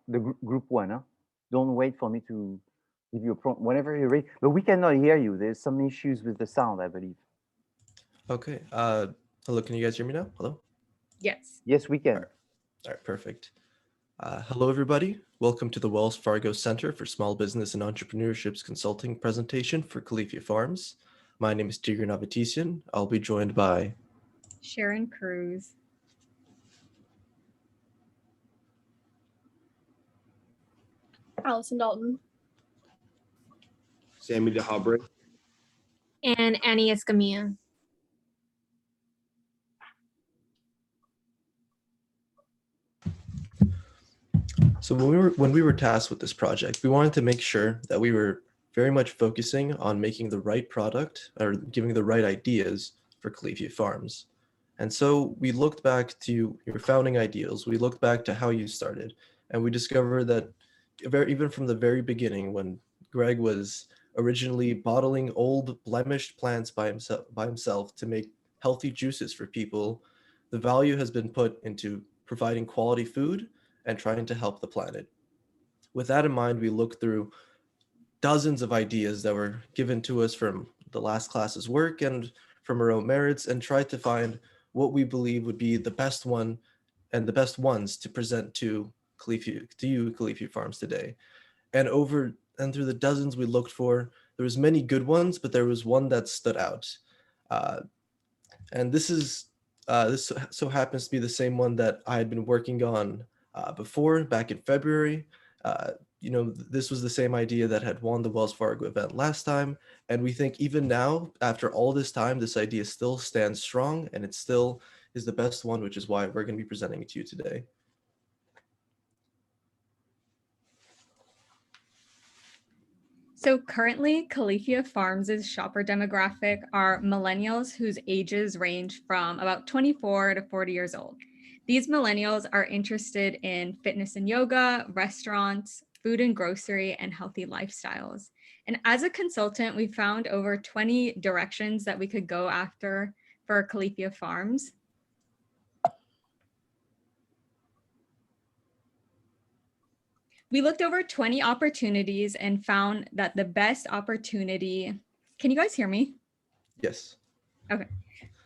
the group one, huh? Don't wait for me to give you a prompt whenever you're ready. But we cannot hear you. There's some issues with the sound, I believe. Okay. Hello, can you guys hear me now? Hello? Yes. Yes, we can. All right, perfect. Hello, everybody. Welcome to the Wells Fargo Center for Small Business and Entrepreneurship's consulting presentation for Califia Farms. My name is Tigran Avetisian. I'll be joined by Sharon Cruz. Allison Dalton. Sammy DeHabre. And Annie Escamilla. So when we were tasked with this project, we wanted to make sure that we were very much focusing on making the right product or giving the right ideas for Califia Farms. And so we looked back to your founding ideals. We looked back to how you started, and we discovered that even from the very beginning, when Greg was originally bottling old blemished plants by himself to make healthy juices for people, the value has been put into providing quality food and trying to help the planet. With that in mind, we looked through dozens of ideas that were given to us from the last class's work and from our own merits, and tried to find what we believe would be the best one and the best ones to present to Califia Farms today. And through the dozens we looked for, there was many good ones, but there was one that stood out. And this so happens to be the same one that I had been working on before, back in February. This was the same idea that had won the Wells Fargo event last time. And we think even now, after all this time, this idea still stands strong and it still is the best one, which is why we're going to be presenting it to you today. So currently, Califia Farms' shopper demographic are millennials whose ages range from about 24 to 40 years old. These millennials are interested in fitness and yoga, restaurants, food and grocery, and healthy lifestyles. And as a consultant, we found over 20 directions that we could go after for Califia Farms. We looked over 20 opportunities and found that the best opportunity, can you guys hear me? Yes. Okay.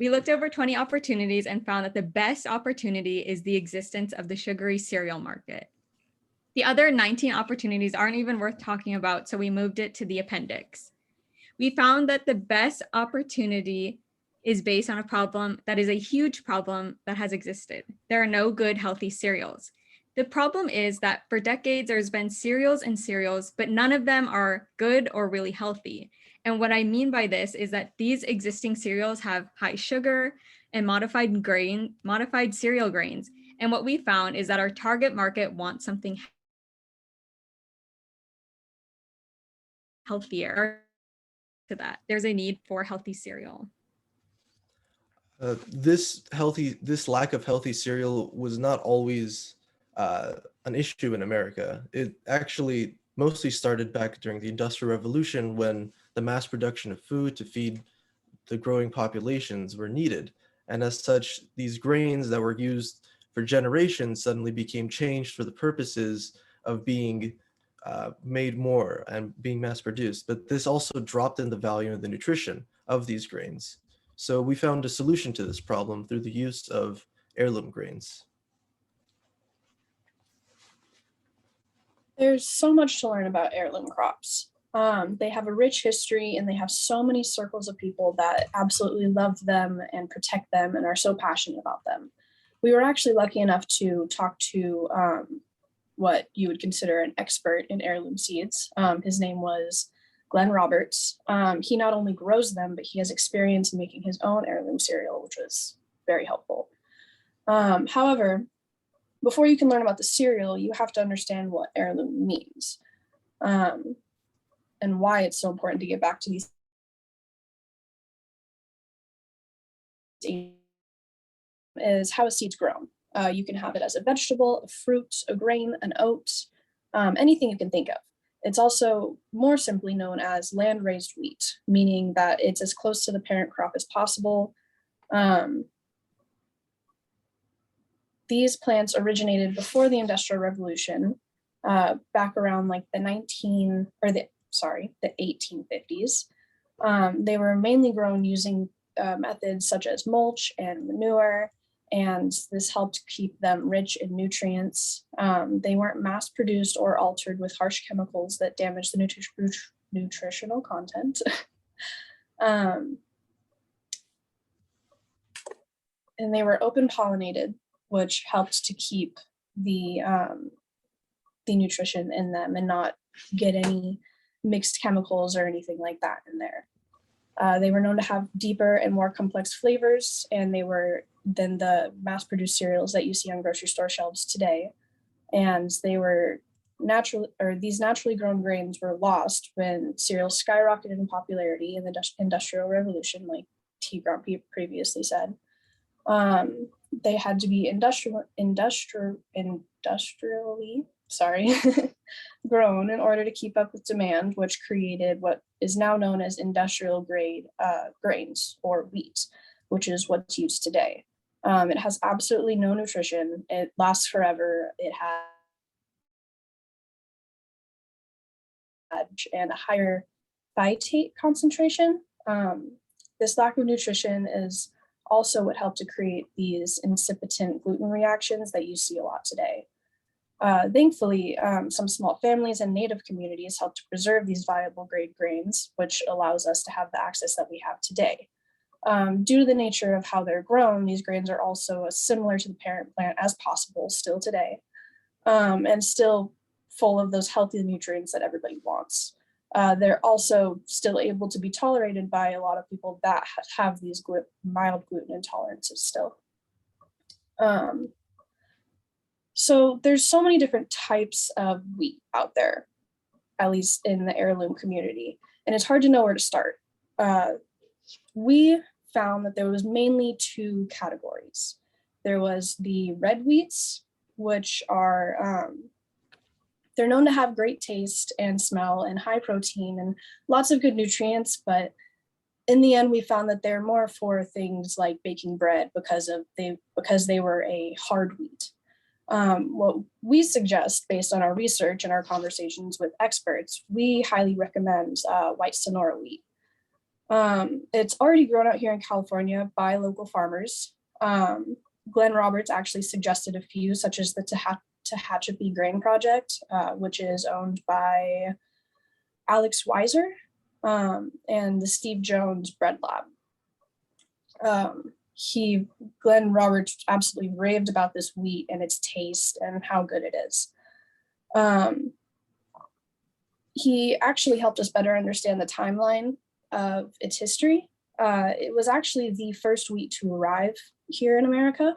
We looked over 20 opportunities and found that the best opportunity is the existence of the sugary cereal market. The other 19 opportunities aren't even worth talking about, so we moved it to the appendix. We found that the best opportunity is based on a problem that is a huge problem that has existed. There are no good, healthy cereals. The problem is that for decades, there's been cereals and cereals, but none of them are good or really healthy. And what I mean by this is that these existing cereals have high sugar and modified cereal grains. And what we found is that our target market wants something healthier. To that, there's a need for healthy cereal. This lack of healthy cereal was not always an issue in America. It actually mostly started back during the Industrial Revolution, when the mass production of food to feed the growing populations were needed. And as such, these grains that were used for generations suddenly became changed for the purposes of being made more and being mass produced. But this also dropped in the value and the nutrition of these grains. So we found a solution to this problem through the use of heirloom grains. There's so much to learn about heirloom crops. They have a rich history and they have so many circles of people that absolutely love them and protect them and are so passionate about them. We were actually lucky enough to talk to what you would consider an expert in heirloom seeds. His name was Glenn Roberts. He not only grows them, but he has experience in making his own heirloom cereal, which was very helpful. However, before you can learn about the cereal, you have to understand what heirloom means and why it's so important to get back to these is how a seed's grown. You can have it as a vegetable, a fruit, a grain, an oat, anything you can think of. It's also more simply known as land-raised wheat, meaning that it's as close to the parent crop as possible. These plants originated before the Industrial Revolution, back around like the 1850s. They were mainly grown using methods such as mulch and manure, and this helped keep them rich in nutrients. They weren't mass produced or altered with harsh chemicals that damage the nutritional content. And they were open pollinated, which helped to keep the nutrition in them and not get any mixed chemicals or anything like that in there. They were known to have deeper and more complex flavors, and they were than the mass-produced cereals that you see on grocery store shelves today. And they were these naturally grown grains were lost when cereals skyrocketed in popularity in the Industrial Revolution, like T. Grant previously said. They had to be industrially grown in order to keep up with demand, which created what is now known as industrial grade grains or wheat, which is what's used today. It has absolutely no nutrition. It lasts forever. It has and a higher phytate concentration. This lack of nutrition is also what helped to create these incipient gluten reactions that you see a lot today. Thankfully, some small families and native communities helped to preserve these viable grade grains, which allows us to have the access that we have today. Due to the nature of how they're grown, these grains are also as similar to the parent plant as possible still today, and still full of those healthy nutrients that everybody wants. They're also still able to be tolerated by a lot of people that have these mild gluten intolerances still. So there's so many different types of wheat out there, at least in the heirloom community, and it's hard to know where to start. We found that there was mainly two categories. There was the red wheats, which are, they're known to have great taste and smell and high protein and lots of good nutrients, but in the end, we found that they're more for things like baking bread because they were a hard wheat. What we suggest based on our research and our conversations with experts, we highly recommend white Sonora wheat. It's already grown out here in California by local farmers. Glenn Roberts actually suggested a few, such as the Tehachapi Grain Project, which is owned by Alex Weiser, and the Steve Jones Bread Lab. Glenn Roberts absolutely raved about this wheat and its taste and how good it is. He actually helped us better understand the timeline of its history. It was actually the first wheat to arrive here in America.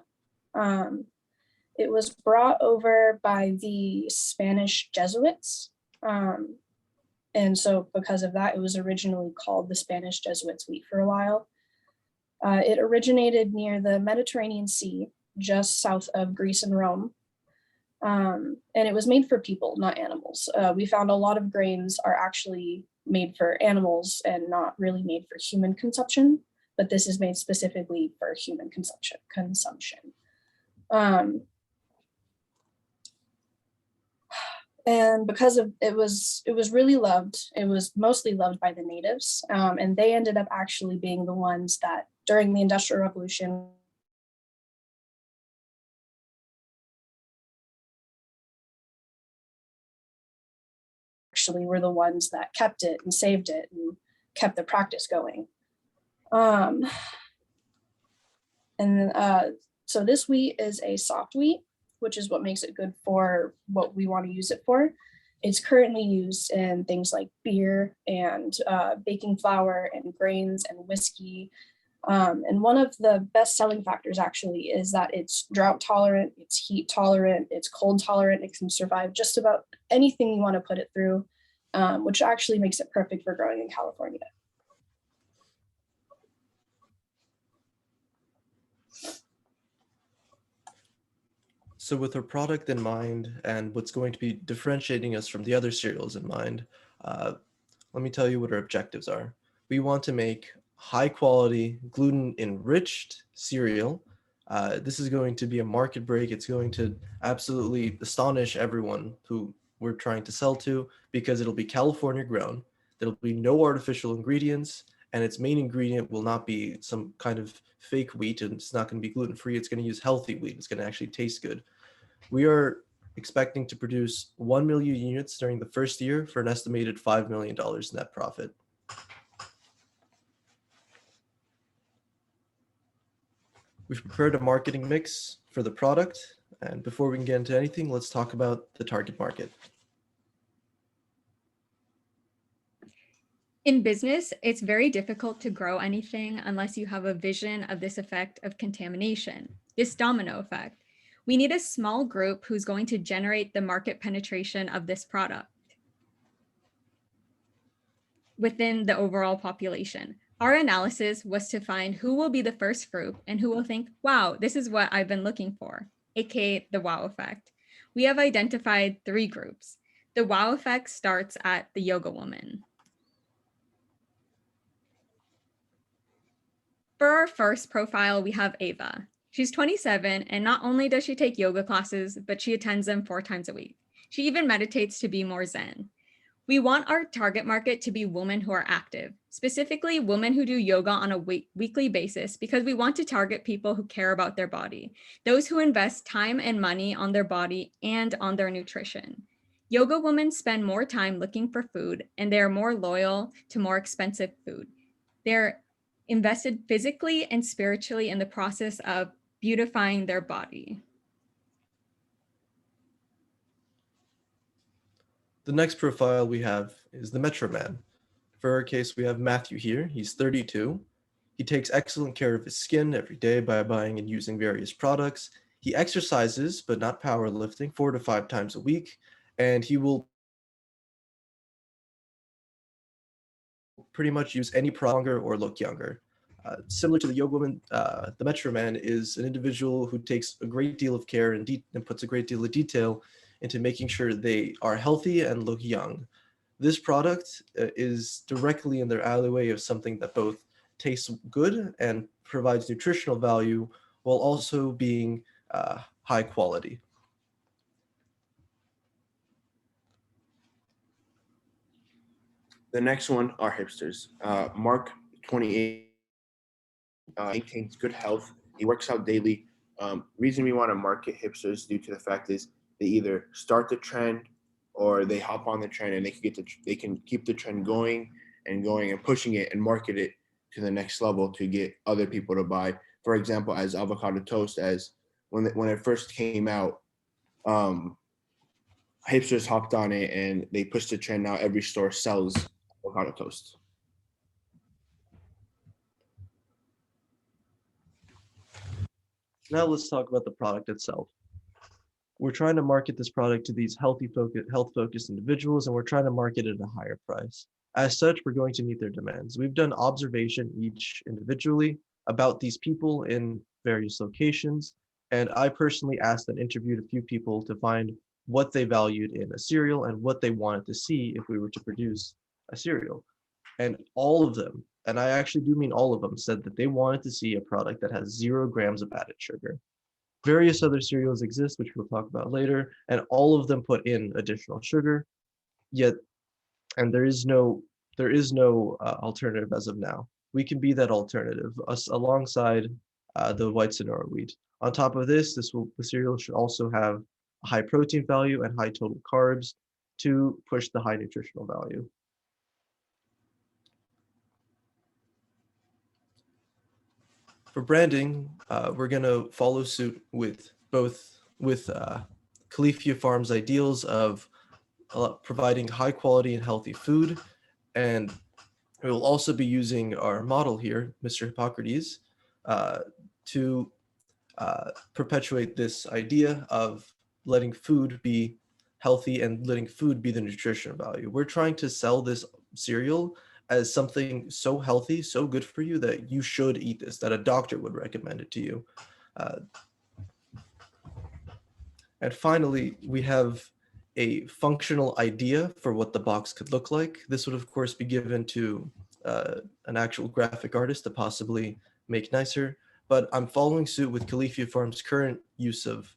It was brought over by the Spanish Jesuits. And so because of that, it was originally called the Spanish Jesuits wheat for a while. It originated near the Mediterranean Sea, just south of Greece and Rome. And it was made for people, not animals. We found a lot of grains are actually made for animals and not really made for human consumption, but this is made specifically for human consumption. And because of it was really loved. It was mostly loved by the natives, and they ended up actually being the ones that during the Industrial Revolution actually were the ones that kept it and saved it and kept the practice going. So this wheat is a soft wheat, which is what makes it good for what we want to use it for. It's currently used in things like beer and baking flour and grains and whiskey. And one of the best selling factors actually is that it's drought tolerant, it's heat tolerant, it's cold tolerant, it can survive just about anything you want to put it through, which actually makes it perfect for growing in California. So with our product in mind and what's going to be differentiating us from the other cereals in mind, let me tell you what our objectives are. We want to make high quality gluten enriched cereal. This is going to be a market break. It's going to absolutely astonish everyone who we're trying to sell to, because it'll be California grown. There'll be no artificial ingredients, and its main ingredient will not be some kind of fake wheat, and it's not going to be gluten-free. It's going to use healthy wheat. It's going to actually taste good. We are expecting to produce 1 million units during the first year for an estimated $5 million net profit. We've prepared a marketing mix for the product. And before we can get into anything, let's talk about the target market. In business, it's very difficult to grow anything unless you have a vision of this effect of contamination, this domino effect. We need a small group who's going to generate the market penetration of this product within the overall population. Our analysis was to find who will be the first group and who will think, wow, this is what I've been looking for, aka the wow effect. We have identified 3 groups. The wow effect starts at the yoga woman. For our first profile, we have Ava. She's 27, and not only does she take yoga classes, but she attends them 4 times a week. She even meditates to be more zen. We want our target market to be women who are active, specifically women who do yoga on a weekly basis, because we want to target people who care about their body, those who invest time and money on their body and on their nutrition. Yoga women spend more time looking for food, and they are more loyal to more expensive food. They're invested physically and spiritually in the process of beautifying their body. The next profile we have is the Metro Man. For our case, we have Matthew here. He's 32. He takes excellent care of his skin every day by buying and using various products. He exercises, but not powerlifting, 4 to 5 times a week, and he will pretty much use any product longer or look younger. Similar to the yoga woman, the Metro Man is an individual who takes a great deal of care and puts a great deal of detail into making sure they are healthy and look young. This product is directly in their alleyway of something that both tastes good and provides nutritional value while also being high quality. The next one are hipsters. Mark, 28, maintains good health. He works out daily. Reason we want to market hipsters due to the fact is they either start the trend or they hop on the trend, and they can keep the trend going and pushing it and market it to the next level to get other people to buy. For example, as avocado toast, as when it first came out, hipsters hopped on it and they pushed the trend. Now every store sells avocado toast. Now let's talk about the product itself. We're trying to market this product to these health-focused individuals, and we're trying to market it at a higher price. As such, we're going to meet their demands. We've done observation each individually about these people in various locations, and I personally asked and interviewed a few people to find what they valued in a cereal and what they wanted to see if we were to produce a cereal. And all of them, and I actually do mean all of them, said that they wanted to see a product that has 0 grams of added sugar. Various other cereals exist, which we'll talk about later, and all of them put in additional sugar, and there is no alternative as of now. We can be that alternative alongside the white Sonora wheat. On top of this, the cereal should also have a high protein value and high total carbs to push the high nutritional value. For branding, we're going to follow suit with Califia Farms' ideals of providing high quality and healthy food, and we will also be using our model here, Mr. Hippocrates, to perpetuate this idea of letting food be healthy and letting food be the nutritional value. We're trying to sell this cereal as something so healthy, so good for you that you should eat this, that a doctor would recommend it to you. And finally, we have a functional idea for what the box could look like. This would, of course, be given to an actual graphic artist to possibly make nicer, but I'm following suit with Califia Farms' current use of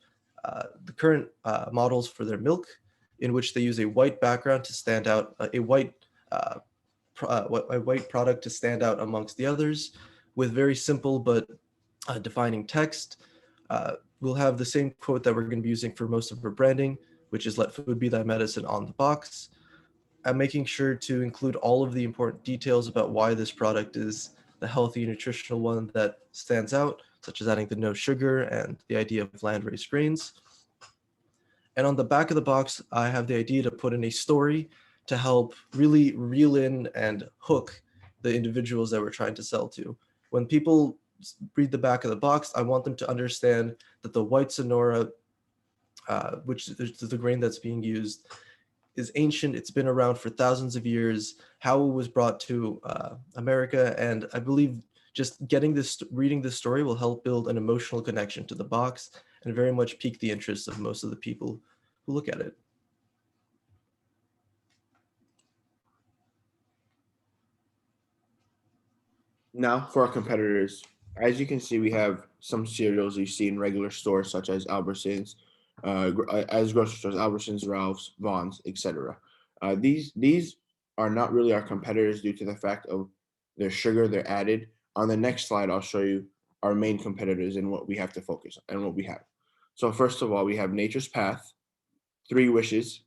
the current models for their milk in which they use a white background to stand out, a white product to stand out amongst the others, with very simple but defining text. We'll have the same quote that we're going to be using for most of our branding, which is "Let food be thy medicine" on the box. I'm making sure to include all of the important details about why this product is the healthy, nutritional one that stands out, such as adding the no sugar and the idea of land-raised grains. And on the back of the box, I have the idea to put in a story to help really reel in and hook the individuals that we're trying to sell to. When people read the back of the box, I want them to understand that the white Sonora, which is the grain that's being used, is ancient. It's been around for thousands of years, how it was brought to America. And I believe just reading this story will help build an emotional connection to the box and very much pique the interest of most of the people who look at it. Now for our competitors. As you can see, we have some cereals you see in regular stores such as Albertsons, as grocery stores, Albertsons, Ralph's, Vaughn's, etc. These are not really our competitors due to the fact of their sugar they're added. On the next slide, I'll show you our main competitors and what we have to focus on and what we have. So first of all, we have Nature's Path, 3 Wishes,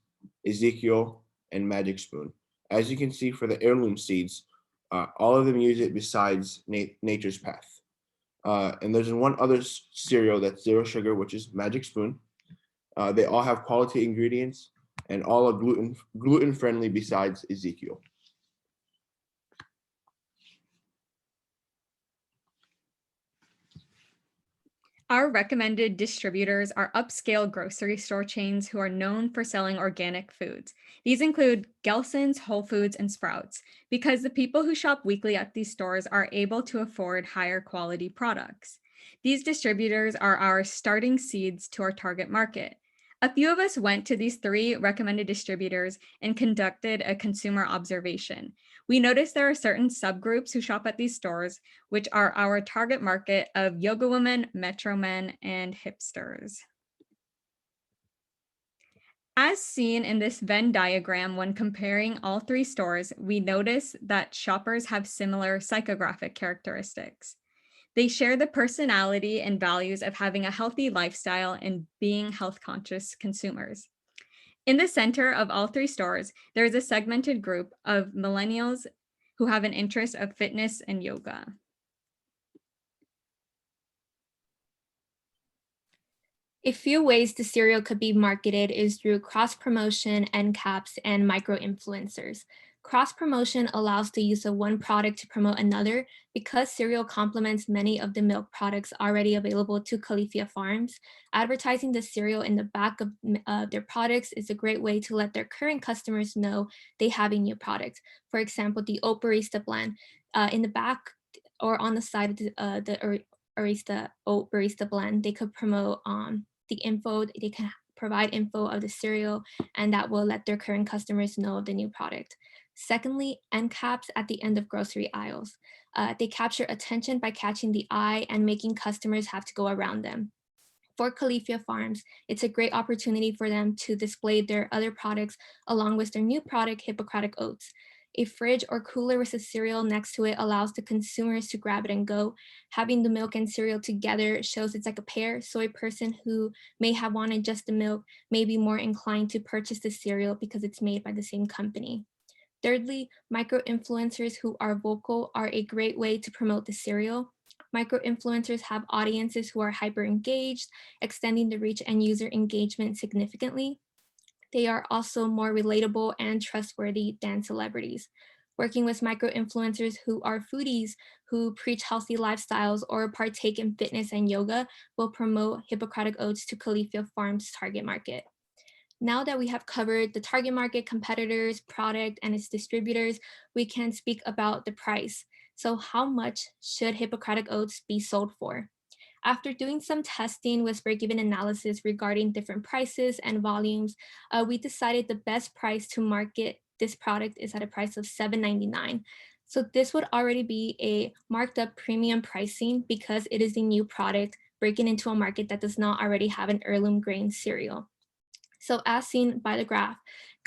Ezekiel, and Magic Spoon. As you can see for the heirloom seeds, all of them use it besides Nature's Path. And there's one other cereal that's 0 sugar, which is Magic Spoon. They all have quality ingredients and all are gluten friendly besides Ezekiel. Our recommended distributors are upscale grocery store chains who are known for selling organic foods. These include Gelson's, Whole Foods, and Sprouts, because the people who shop weekly at these stores are able to afford higher quality products. These distributors are our starting seeds to our target market. A few of us went to these 3 recommended distributors and conducted a consumer observation. We noticed there are certain subgroups who shop at these stores, which are our target market of yoga women, metro men, and hipsters. As seen in this Venn diagram, when comparing all 3 stores, we notice that shoppers have similar psychographic characteristics. They share the personality and values of having a healthy lifestyle and being health-conscious consumers. In the center of all 3 stores, there is a segmented group of millennials who have an interest of fitness and yoga. A few ways the cereal could be marketed is through cross-promotion, end caps, and micro-influencers. Cross-promotion allows the use of one product to promote another because cereal complements many of the milk products already available to Califia Farms. Advertising the cereal in the back of their products is a great way to let their current customers know they have a new product. For example, the Oat Barista blend. In the back or on the side of the Oat Barista blend, they could promote the info, they can provide info of the cereal, and that will let their current customers know of the new product. Secondly, end caps at the end of grocery aisles. They capture attention by catching the eye and making customers have to go around them. For Califia Farms, it's a great opportunity for them to display their other products along with their new product, Hippocratic Oats. A fridge or cooler with a cereal next to it allows the consumers to grab it and go. Having the milk and cereal together shows it's like a pair, so a person who may have wanted just the milk may be more inclined to purchase the cereal because it's made by the same company. Thirdly, micro-influencers who are vocal are a great way to promote the cereal. Micro-influencers have audiences who are hyper-engaged, extending the reach and user engagement significantly. They are also more relatable and trustworthy than celebrities. Working with micro-influencers who are foodies, who preach healthy lifestyles or partake in fitness and yoga will promote Hippocratic Oats to Califia Farms' target market. Now that we have covered the target market, competitors, product, and its distributors, we can speak about the price. So how much should Hippocratic Oats be sold for? After doing some testing with break-even analysis regarding different prices and volumes, we decided the best price to market this product is at a price of $7.99. So this would already be a marked up premium pricing because it is a new product breaking into a market that does not already have an heirloom grain cereal. So as seen by the graph,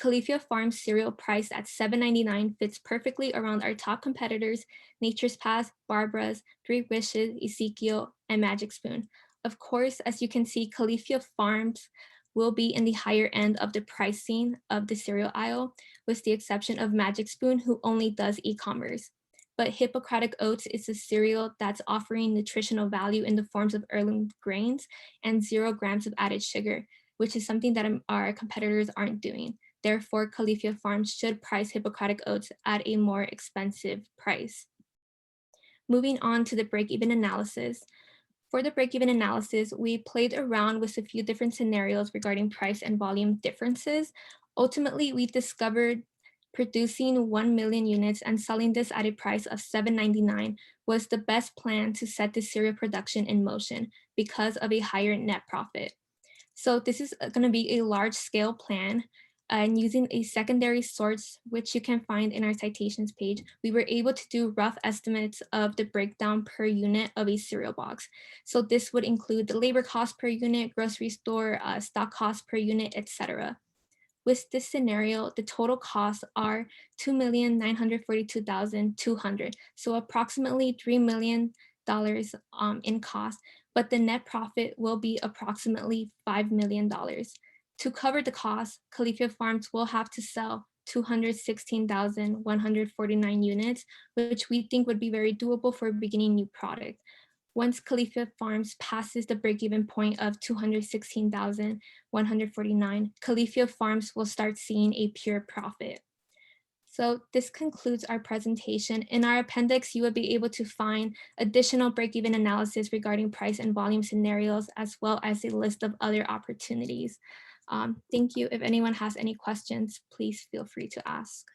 Califia Farms cereal priced at $7.99 fits perfectly around our top competitors, Nature's Path, Barbara's, Three Wishes, Ezekiel, and Magic Spoon. Of course, as you can see, Califia Farms will be in the higher end of the pricing of the cereal aisle, with the exception of Magic Spoon, who only does e-commerce. But Hippocratic Oats is a cereal that's offering nutritional value in the forms of heirloom grains and 0 grams of added sugar, which is something that our competitors aren't doing. Therefore, Califia Farms should price Hippocratic Oats at a more expensive price. Moving on to the break-even analysis. For the break-even analysis, we played around with a few different scenarios regarding price and volume differences. Ultimately, we discovered producing 1 million units and selling this at a price of $7.99 was the best plan to set the cereal production in motion because of a higher net profit. So this is going to be a large-scale plan. And using a secondary source, which you can find in our citations page, we were able to do rough estimates of the breakdown per unit of a cereal box. So this would include the labor cost per unit, grocery store, stock cost per unit, etc. With this scenario, the total costs are $2,942,200, so approximately $3 million in cost, but the net profit will be approximately $5 million. To cover the cost, Califia Farms will have to sell 216,149 units, which we think would be very doable for a beginning new product. Once Califia Farms passes the break-even point of 216,149, Califia Farms will start seeing a pure profit. So this concludes our presentation. In our appendix, you will be able to find additional break-even analysis regarding price and volume scenarios, as well as a list of other opportunities. Thank you. If anyone has any questions, please feel free to ask.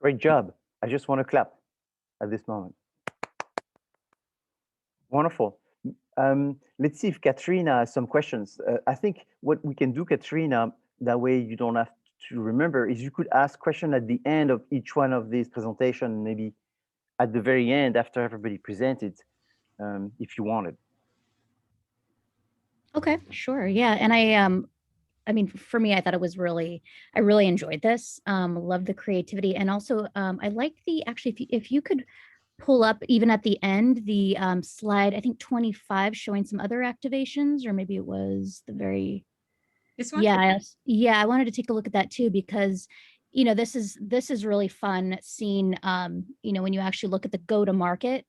Great job. I just want to clap at this moment. Wonderful. Let's see if Katrina has some questions. I think what we can do, Katrina, that way you don't have to remember, is you could ask question at the end of each one of these presentations, maybe at the very end after everybody presented, if you wanted. Okay, sure. Yeah. And I mean, for me, I thought it was I really enjoyed this. Love the creativity. And also I like actually, if you could pull up even at the end, the slide, I think 25, showing some other activations, or maybe it was the very, This one? yeah, I wanted to take a look at that too, because, you know, this is really fun seeing, you know, when you actually look at the go-to-market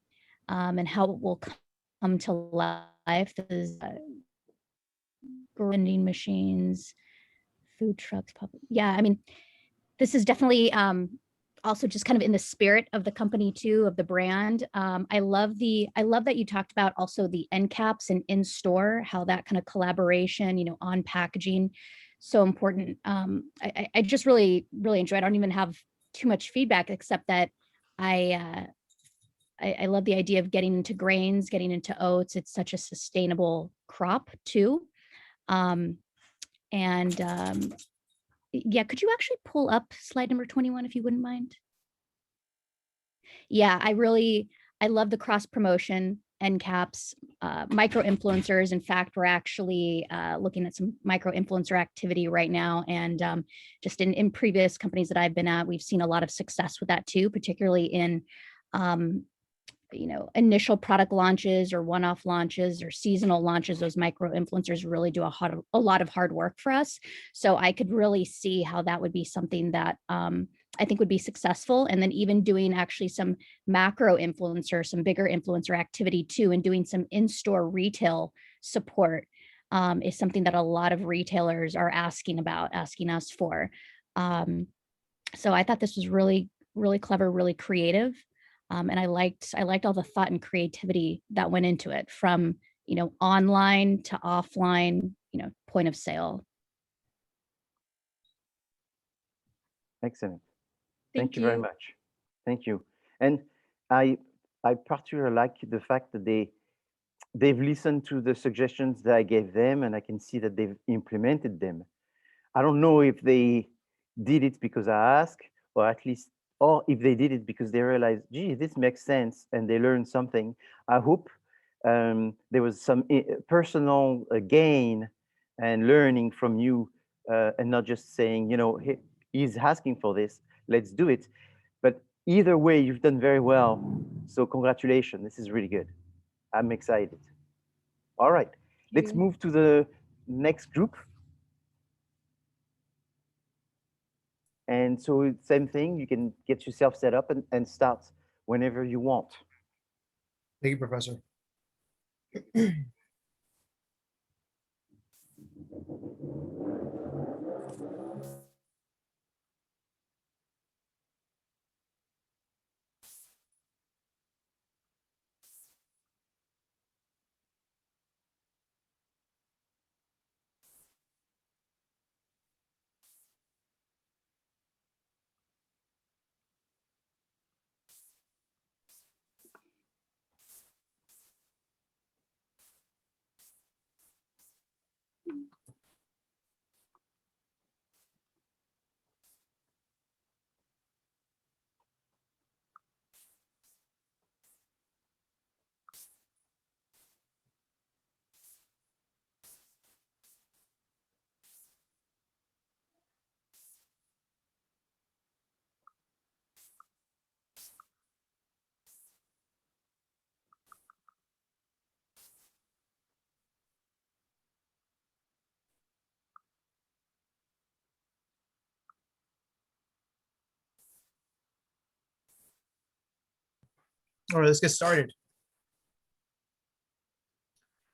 and how it will come to life. There's vending machines, food trucks, yeah, I mean, this is definitely also just kind of in the spirit of the company too, of the brand. I love that you talked about also the end caps and in store, how that kind of collaboration, you know, on packaging, so important. I just really enjoyed. I don't even have too much feedback except that I love the idea of getting into grains, getting into oats. It's such a sustainable crop too. Yeah, could you actually pull up slide number 21 if you wouldn't mind? Yeah, I love the cross promotion, end caps, micro influencers. In fact, we're actually looking at some micro influencer activity right now. And just in previous companies that I've been at, we've seen a lot of success with that too, particularly in you know, initial product launches or one-off launches or seasonal launches. Those micro influencers really do a lot of hard work for us. So I could really see how that would be something that I think would be successful. And then even doing actually some macro influencer, some bigger influencer activity too, and doing some in-store retail support is something that a lot of retailers are asking us for. So I thought this was really clever, really creative. And I liked all the thought and creativity that went into it, from, you know, online to offline, you know, point of sale. Excellent. Thank you very much. Thank you. And I particularly like the fact that they've listened to the suggestions that I gave them, and I can see that they've implemented them. I don't know if they did it because I asked, or at least, or if they did it because they realized, gee, this makes sense, and they learned something. I hope there was some personal gain and learning from you, and not just saying, he's asking for this, let's do it. But either way, you've done very well. So congratulations. This is really good. I'm excited. All right, let's you. move to the next group. And so same thing, you can get yourself set up and start whenever you want. Thank you, Professor. All right, let's get started.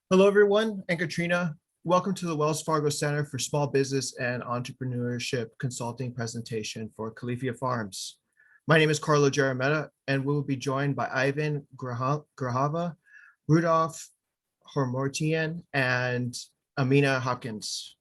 Hello, everyone, and Katrina. Welcome to the Wells Fargo Center for Small Business and Entrepreneurship Consulting presentation for Califia Farms. My name is Carlo Jarametta, and we will be joined by Ivan Grahava, Rudolph Hormortian, and Amina Hopkins.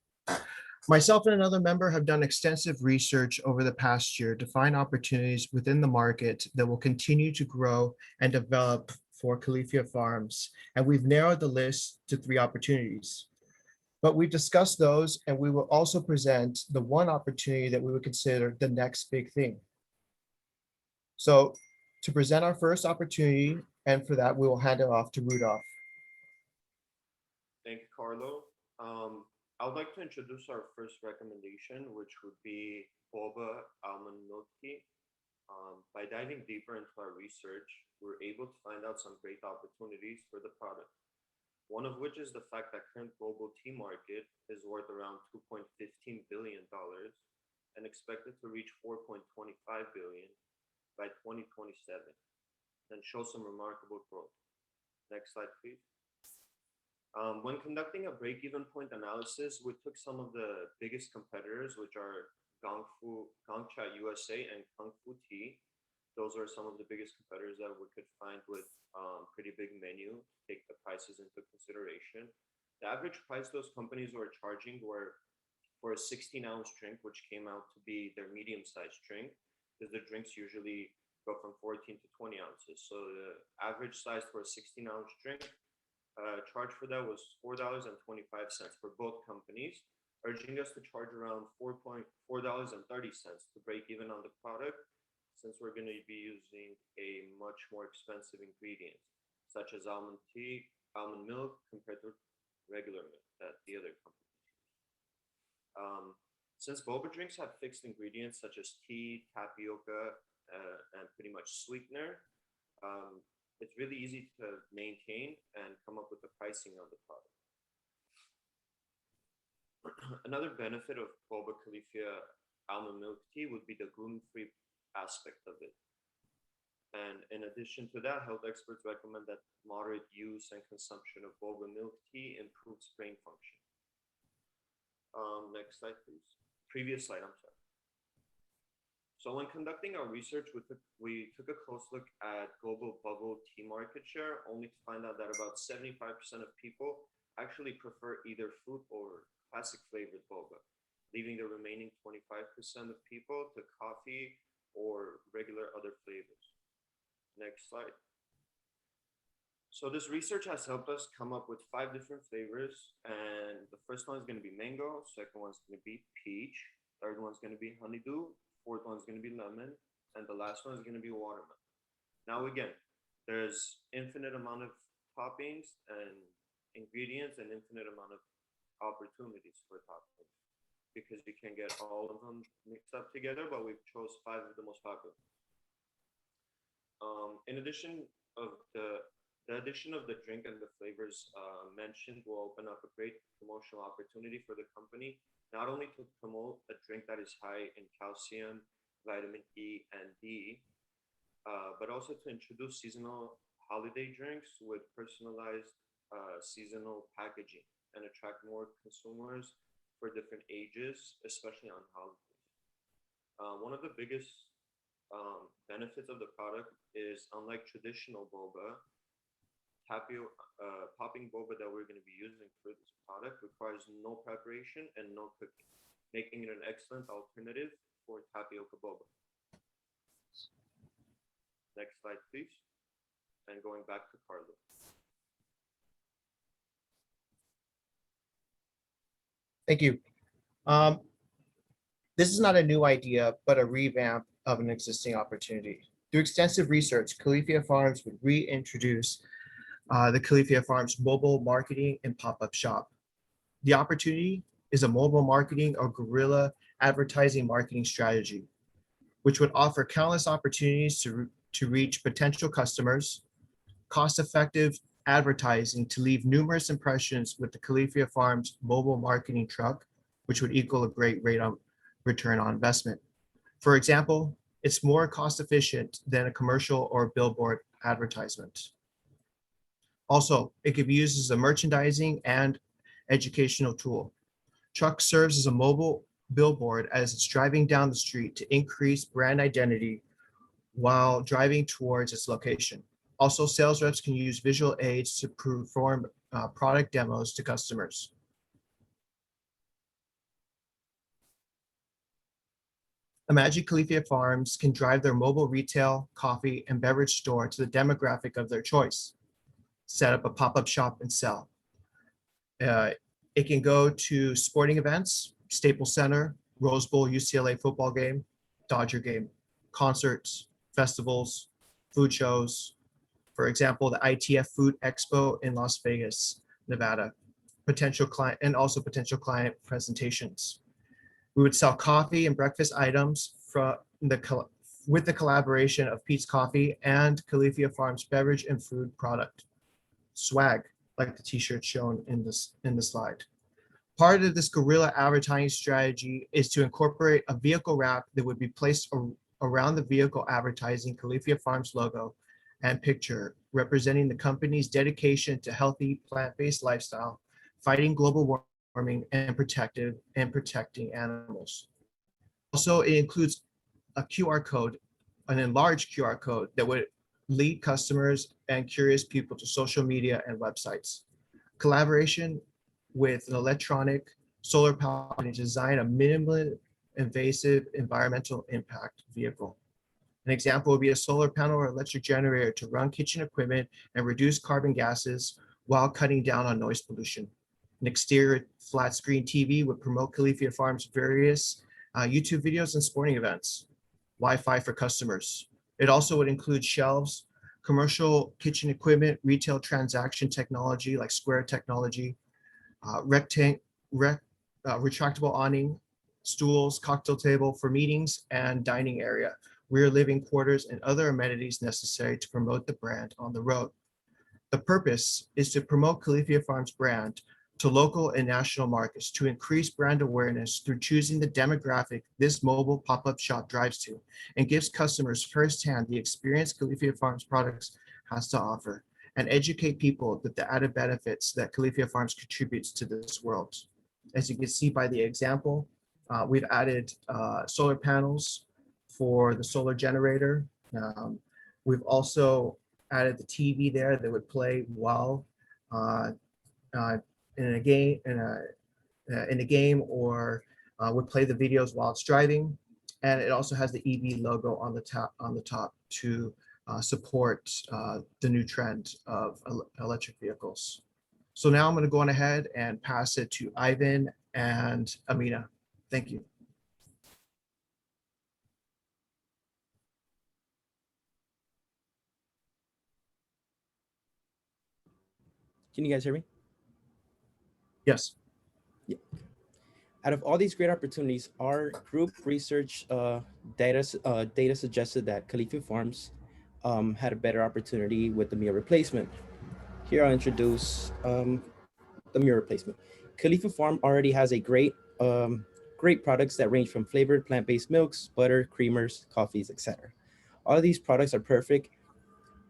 Myself and another member have done extensive research over the past year to find opportunities within the market that will continue to grow and develop for Califia Farms, and we've narrowed the list to 3 opportunities. But we've discussed those, and we will also present the one opportunity that we would consider the next big thing. So to present our first opportunity, and for that, we will hand it off to Rudolph. Thank you, Carlo. I would like to introduce our first recommendation, which would be boba almond milk tea. By diving deeper into our research, we were able to find out some great opportunities for the product. One of which is the fact that current global tea market is worth around $2.15 billion and expected to reach $4.25 billion by 2027 and show some remarkable growth. Next slide, please. When conducting a break-even point analysis, we took some of the biggest competitors, which are Gongcha USA and Kung Fu Tea. Those are some of the biggest competitors that we could find with pretty big menu, take the prices into consideration. The average price those companies were charging were for a 16-ounce drink, which came out to be their medium-sized drink, because the drinks usually go from 14 to 20 ounces. So the average size for a 16-ounce drink charge for that was $4.25 for both companies, urging us to charge around $4.30 to break even on the product, since we're going to be using a much more expensive ingredient, such as almond tea, almond milk, compared to regular milk that the other companies use. Since boba drinks have fixed ingredients such as tea, tapioca, and pretty much sweetener, it's really easy to maintain and come up with the pricing on the product. Another benefit of boba Califia almond milk tea would be the gluten-free aspect of it. And in addition to that, health experts recommend that moderate use and consumption of boba milk tea improves brain function. Next slide, please. Previous slide, I'm sorry. So when conducting our research, we took a close look at global bubble tea market share, only to find out that about 75% of people actually prefer either fruit or classic flavored boba, leaving the remaining 25% of people to coffee or regular other flavors. Next slide. So this research has helped us come up with 5 different flavors, and the first one is going to be mango, second one's going to be peach, third one's going to be honeydew, fourth one's going to be lemon, and the last one is going to be watermelon. Now again, there's infinite amount of toppings and ingredients and infinite amount of opportunities for toppings because you can get all of them mixed up together, but we've chose 5 of the most popular. In addition of the addition of the drink and the flavors mentioned will open up a great promotional opportunity for the company, not only to promote a drink that is high in calcium, vitamin E, and D, but also to introduce seasonal holiday drinks with personalized seasonal packaging and attract more consumers for different ages, especially on holidays. One of the biggest benefits of the product is, unlike traditional boba, popping boba that we're going to be using for this product requires no preparation and no cooking, making it an excellent alternative for tapioca boba. Next slide, please. And going back to Carlo. Thank you. This is not a new idea, but a revamp of an existing opportunity. Through extensive research, Califia Farms would reintroduce the Califia Farms mobile marketing and pop-up shop. The opportunity is a mobile marketing or guerrilla advertising marketing strategy, which would offer countless opportunities to reach potential customers, cost-effective advertising to leave numerous impressions with the Califia Farms mobile marketing truck, which would equal a great rate on return on investment. For example, it's more cost efficient than a commercial or billboard advertisement. Also, it could be used as a merchandising and educational tool. Truck serves as a mobile billboard as it's driving down the street to increase brand identity while driving towards its location. Also, sales reps can use visual aids to perform product demos to customers. Imagine Califia Farms can drive their mobile retail, coffee, and beverage store to the demographic of their choice. Set up a pop-up shop and sell. It can go to sporting events, Staples Center, Rose Bowl, UCLA football game, Dodger game, concerts, festivals, food shows. For example, the ITF Food Expo in Las Vegas, Nevada. Potential client and potential client presentations. We would sell coffee and breakfast items with the collaboration of Pete's Coffee and Califia Farms beverage and food product. Swag, like the t-shirt shown in the slide. Part of this guerrilla advertising strategy is to incorporate a vehicle wrap that would be placed around the vehicle advertising Califia Farms logo and picture, representing the company's dedication to healthy plant-based lifestyle, fighting global warming, and protecting animals. Also, it includes a QR code, an enlarged QR code that would lead customers and curious people to social media and websites. Collaboration with an electronic solar power to design a minimally invasive environmental impact vehicle. An example would be a solar panel or electric generator to run kitchen equipment and reduce carbon gases while cutting down on noise pollution. An exterior flat screen TV would promote Califia Farms' various YouTube videos and sporting events. Wi-Fi for customers. It also would include shelves, commercial kitchen equipment, retail transaction technology like Square technology, retractable awning, stools, cocktail table for meetings and dining area, rear living quarters, and other amenities necessary to promote the brand on the road. The purpose is to promote Califia Farms brand to local and national markets to increase brand awareness through choosing the demographic this mobile pop-up shop drives to and gives customers firsthand the experience Califia Farms products has to offer and educate people that the added benefits that Califia Farms contributes to this world. As you can see by the example, we've added solar panels for the solar generator. We've also added the TV there that would play while in a game or would play the videos while it's driving. And it also has the EV logo on the top to support the new trend of electric vehicles. So now I'm going to go on ahead and pass it to Ivan and Amina. Thank you. Can you guys hear me? Yes. Out of all these great opportunities, our group research data suggested that Califia Farms had a better opportunity with the meal replacement. Here I'll introduce the meal replacement. Califia Farm already has a great products that range from flavored plant-based milks, butter, creamers, coffees, etc. All of these products are perfect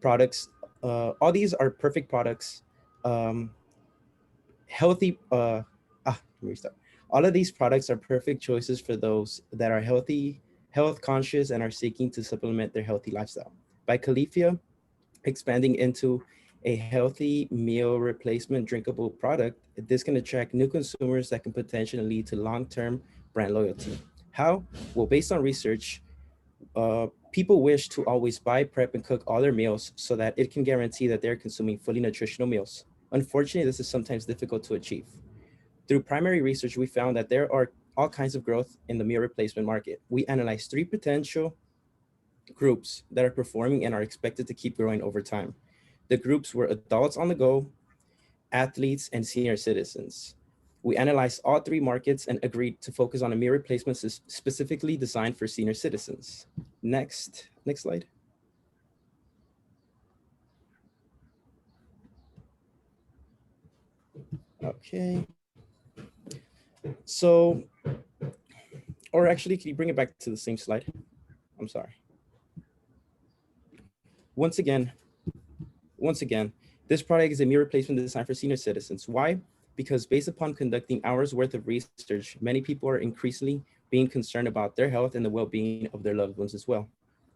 products. All these are perfect products. Healthy. Let me restart. All of these products are perfect choices for those that are healthy, health conscious, and are seeking to supplement their healthy lifestyle. By Califia expanding into a healthy meal replacement drinkable product, this can attract new consumers that can potentially lead to long-term brand loyalty. How? Well, based on research, people wish to always buy, prep, and cook all their meals so that it can guarantee that they're consuming fully nutritional meals. Unfortunately, this is sometimes difficult to achieve. Through primary research, we found that there are all kinds of growth in the meal replacement market. We analyzed 3 potential groups that are performing and are expected to keep growing over time. The groups were adults on the go, athletes, and senior citizens. We analyzed all 3 markets and agreed to focus on a meal replacement specifically designed for senior citizens. Next slide. Okay. So, or actually, can you bring it back to the same slide? I'm sorry. Once again, this product is a meal replacement designed for senior citizens. Why? Because based upon conducting hours worth of research, many people are increasingly being concerned about their health and the well-being of their loved ones as well.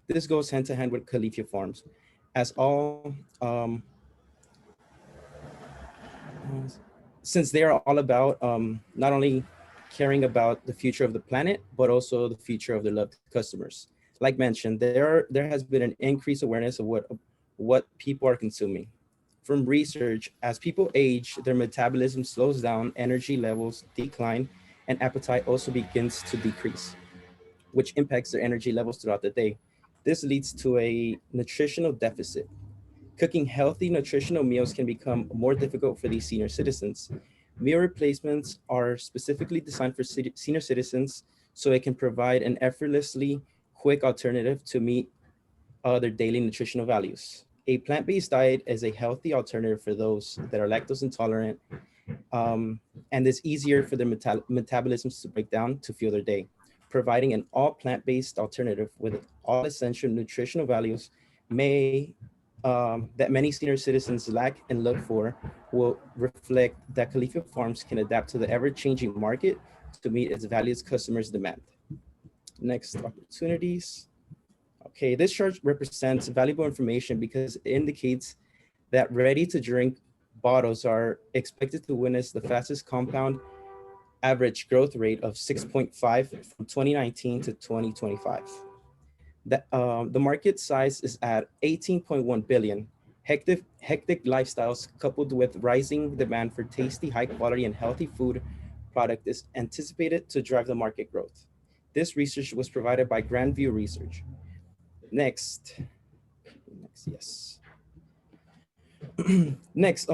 This goes hand to hand with Califia Farms, as all, since they are all about not only caring about the future of the planet, but also the future of their loved customers. Like mentioned, there has been an increased awareness of what people are consuming. From research, as people age, their metabolism slows down, energy levels decline, and appetite also begins to decrease, which impacts their energy levels throughout the day. This leads to a nutritional deficit. Cooking healthy, nutritional meals can become more difficult for these senior citizens. Meal replacements are specifically designed for senior citizens so it can provide an effortlessly quick alternative to meet their daily nutritional values. A plant-based diet is a healthy alternative for those that are lactose intolerant, and it's easier for their metabolisms to break down to fuel their day. Providing an all plant-based alternative with all essential nutritional values that many senior citizens lack and look for will reflect that Califia Farms can adapt to the ever-changing market to meet its values customers' demand. Next, opportunities. Okay, this chart represents valuable information because it indicates that ready-to-drink bottles are expected to witness the fastest compound average growth rate of 6.5 from 2019 to 2025. The market size is at 18.1 billion. Hectic lifestyles coupled with rising demand for tasty, high quality, and healthy food product is anticipated to drive the market growth. This research was provided by Grandview Research. Next, yes. Next,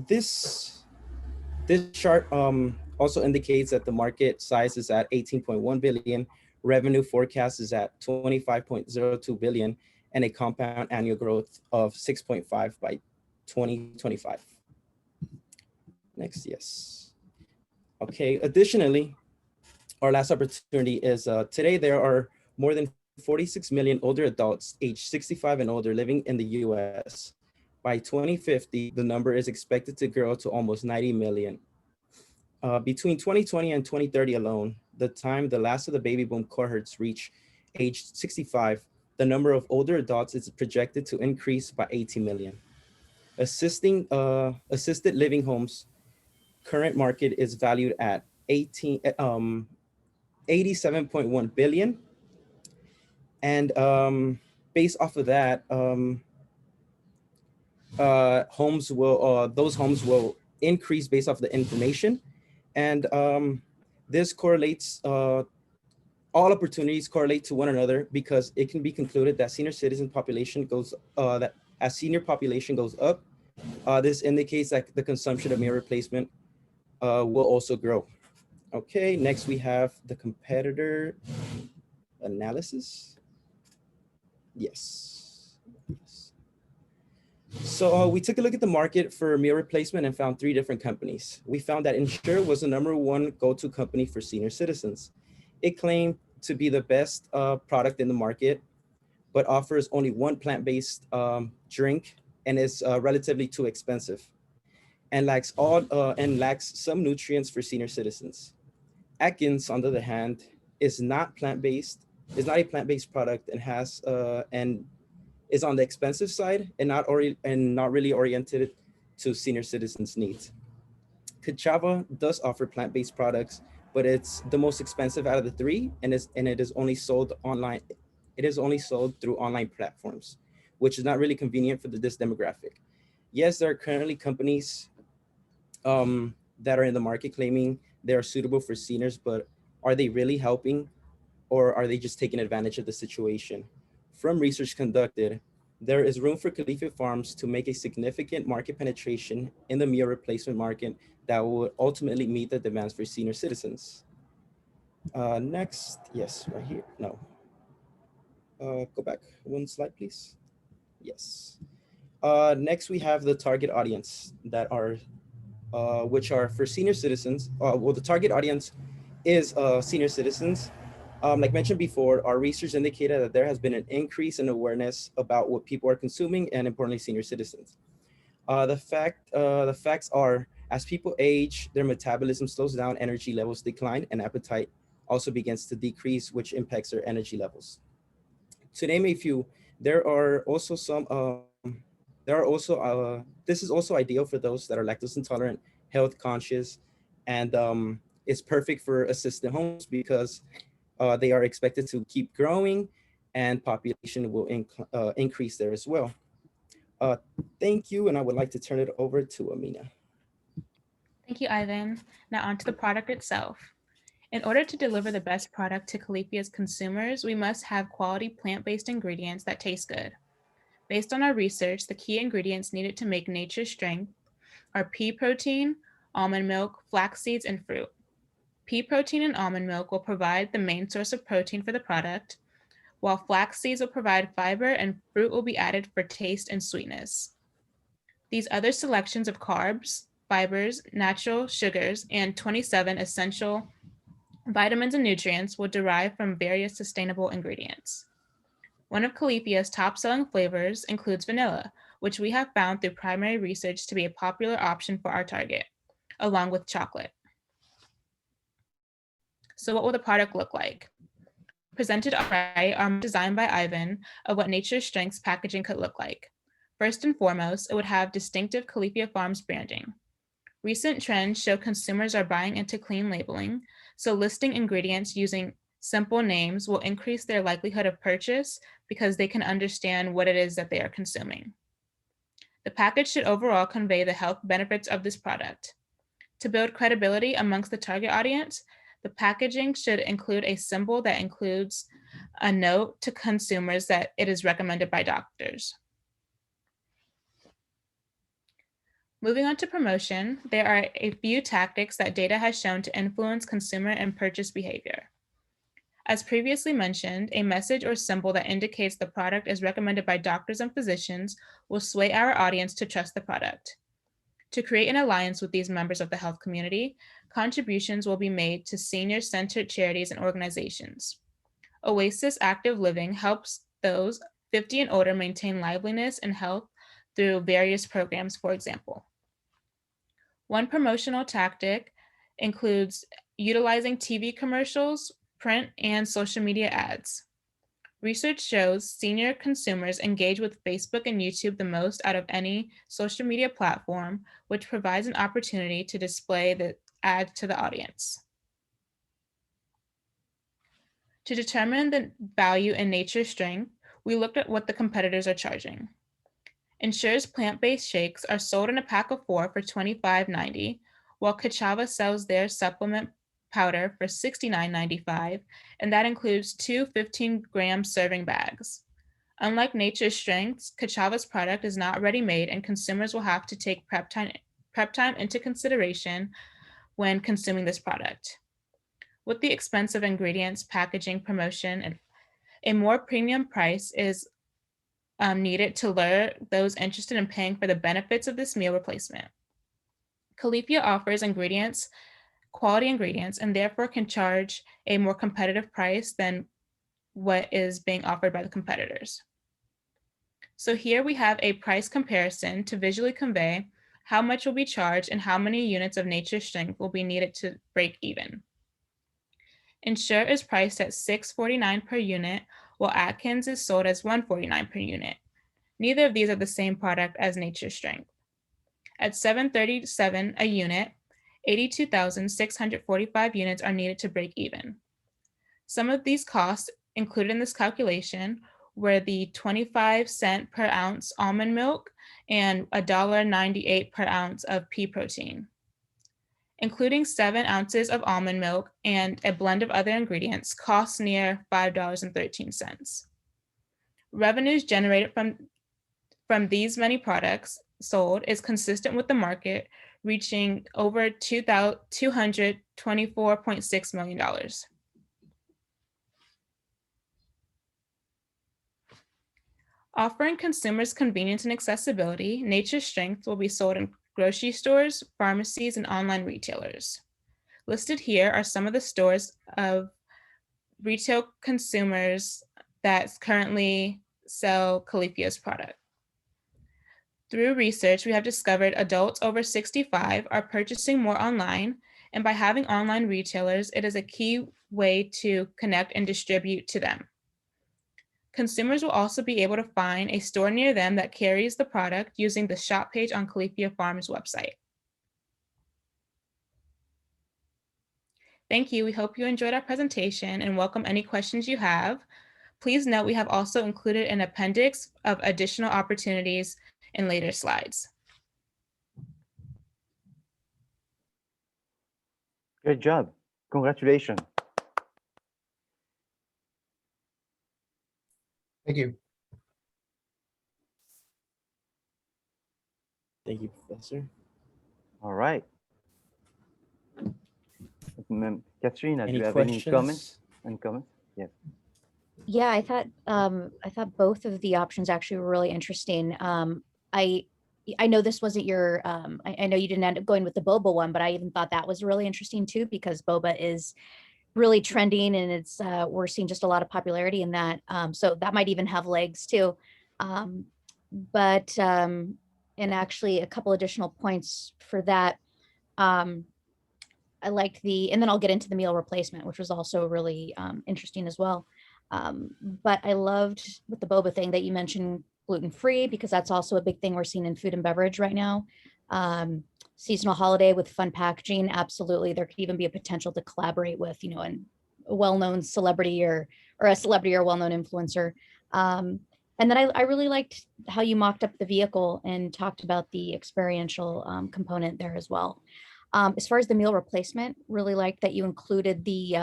this chart also indicates that the market size is at 18.1 billion, revenue forecast is at 25.02 billion, and a compound annual growth of 6.5 by 2025. Next, yes. Okay, additionally, our last opportunity is today there are more than 46 million older adults aged 65 and older living in the US. By 2050, the number is expected to grow to almost 90 million. Between 2020 and 2030 alone, the time the last of the baby boom cohorts reach age 65, the number of older adults is projected to increase by 80 million. Assisted living homes current market is valued at 87.1 billion. And based off of that, those homes will increase based off the information. And this correlates, all opportunities correlate to one another because it can be concluded that senior citizen population goes, that as senior population goes up, This indicates that the consumption of meal replacement will also grow. Okay, next we have the competitor analysis. Yes. So we took a look at the market for meal replacement and found 3 different companies. We found that Ensure was the #1 go-to company for senior citizens. It claimed to be the best product in the market, but offers only one plant-based drink and is relatively too expensive and lacks some nutrients for senior citizens. Atkins, on the other hand, is not a plant-based product and has and is on the expensive side and not really oriented to senior citizens' needs. Califia does offer plant-based products, but it's the most expensive out of the 3, and it is only sold online. It is only sold through online platforms, which is not really convenient for this demographic. Yes, there are currently companies that are in the market claiming they are suitable for seniors, but are they really helping, or are they just taking advantage of the situation? From research conducted, there is room for Califia Farms to make a significant market penetration in the meal replacement market that will ultimately meet the demands for senior citizens. Next, yes, right here, no. Go back 1 slide, please. Yes. Next, we have the target audience that are, which are for senior citizens. Well, the target audience is senior citizens. Like mentioned before, our research indicated that there has been an increase in awareness about what people are consuming, and importantly, senior citizens. The facts are, as people age, their metabolism slows down, energy levels decline, and appetite also begins to decrease, which impacts their energy levels. To name a few, there are also some. This is also ideal for those that are lactose intolerant, health conscious, and it's perfect for assisted homes because they are expected to keep growing and population will increase there as well. Thank you, and I would like to turn it over to Amina. Thank you, Ivan. Now on to the product itself. In order to deliver the best product to Califia's consumers, we must have quality plant-based ingredients that taste good. Based on our research, the key ingredients needed to make Nature's Strength are pea protein, almond milk, flax seeds, and fruit. Pea protein and almond milk will provide the main source of protein for the product, while flax seeds will provide fiber and fruit will be added for taste and sweetness. These other selections of carbs, fibers, natural sugars, and 27 essential vitamins and nutrients will derive from various sustainable ingredients. One of Califia's top-selling flavors includes vanilla, which we have found through primary research to be a popular option for our target, along with chocolate. So what will the product look like? Presented on the right are designed by Ivan of what Nature's Strength's packaging could look like. First and foremost, it would have distinctive Califia Farms branding. Recent trends show consumers are buying into clean labeling, so listing ingredients using simple names will increase their likelihood of purchase because they can understand what it is that they are consuming. The package should overall convey the health benefits of this product. To build credibility amongst the target audience, the packaging should include a symbol that includes a note to consumers that it is recommended by doctors. Moving on to promotion, there are a few tactics that data has shown to influence consumer and purchase behavior. As previously mentioned, a message or symbol that indicates the product is recommended by doctors and physicians will sway our audience to trust the product. To create an alliance with these members of the health community, contributions will be made to senior-centered charities and organizations. Oasis Active Living helps those 50 and older maintain liveliness and health through various programs, for example. One promotional tactic includes utilizing TV commercials, print, and social media ads. Research shows senior consumers engage with Facebook and YouTube the most out of any social media platform, which provides an opportunity to display the ad to the audience. To determine the value in Nature's Strength, we looked at what the competitors are charging. Ensure's plant-based shakes are sold in a pack of 4 for $25.90, while Califia sells their supplement powder for $69.95, and that includes 2 15-gram serving bags. Unlike Nature's Strengths, Kachava's product is not ready-made and consumers will have to take prep time into consideration when consuming this product. With the expensive ingredients, packaging, promotion, and a more premium price is needed to lure those interested in paying for the benefits of this meal replacement. Califia offers quality ingredients, and therefore can charge a more competitive price than what is being offered by the competitors. So here we have a price comparison to visually convey how much will be charged and how many units of Nature's Strength will be needed to break even. Ensure is priced at $6.49 per unit, while Atkins is sold as $1.49 per unit. Neither of these are the same product as Nature's Strength. At $7.37 a unit, 82,645 units are needed to break even. Some of these costs included in this calculation were the 25-cent per ounce almond milk and $1.98 per ounce of pea protein. Including 7 ounces of almond milk and a blend of other ingredients costs near $5.13. Revenues generated from these many products sold is consistent with the market, reaching over $224.6 million. Offering consumers convenience and accessibility, Nature's Strength will be sold in grocery stores, pharmacies, and online retailers. Listed here are some of the stores of retail consumers that currently sell Califia's product. Through research, we have discovered adults over 65 are purchasing more online, and by having online retailers, it is a key way to connect and distribute to them. Consumers will also be able to find a store near them that carries the product using the shop page on Califia Farms website. Thank you. We hope you enjoyed our presentation and welcome any questions you have. Please note we have also included an appendix of additional opportunities in later slides. Great job. Congratulations. Thank you. Thank you, Professor. All right. Katrina, do Any you have questions? any comments? Yes. Yeah, I thought both of the options actually were really interesting. I know this wasn't your, I know you didn't end up going with the boba one, but I even thought that was really interesting too, because boba is really trending and it's, we're seeing just a lot of popularity in that. So that might even have legs too. And actually a couple additional points for that. I liked and then I'll get into the meal replacement, which was also really interesting as well. But I loved with the boba thing that you mentioned gluten-free, because that's also a big thing we're seeing in food and beverage right now. Seasonal holiday with fun packaging. Absolutely. There could even be a potential to collaborate with, you know, a well-known celebrity or a celebrity or well-known influencer. And then I really liked how you mocked up the vehicle and talked about the experiential component there as well. As far as the meal replacement, really liked that you included the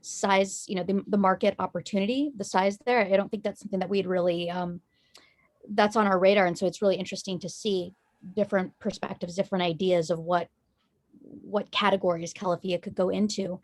size, you know, the market opportunity, the size there. I don't think that's something that we'd really, that's on our radar. And so it's really interesting to see different perspectives, different ideas of what categories Califia could go into.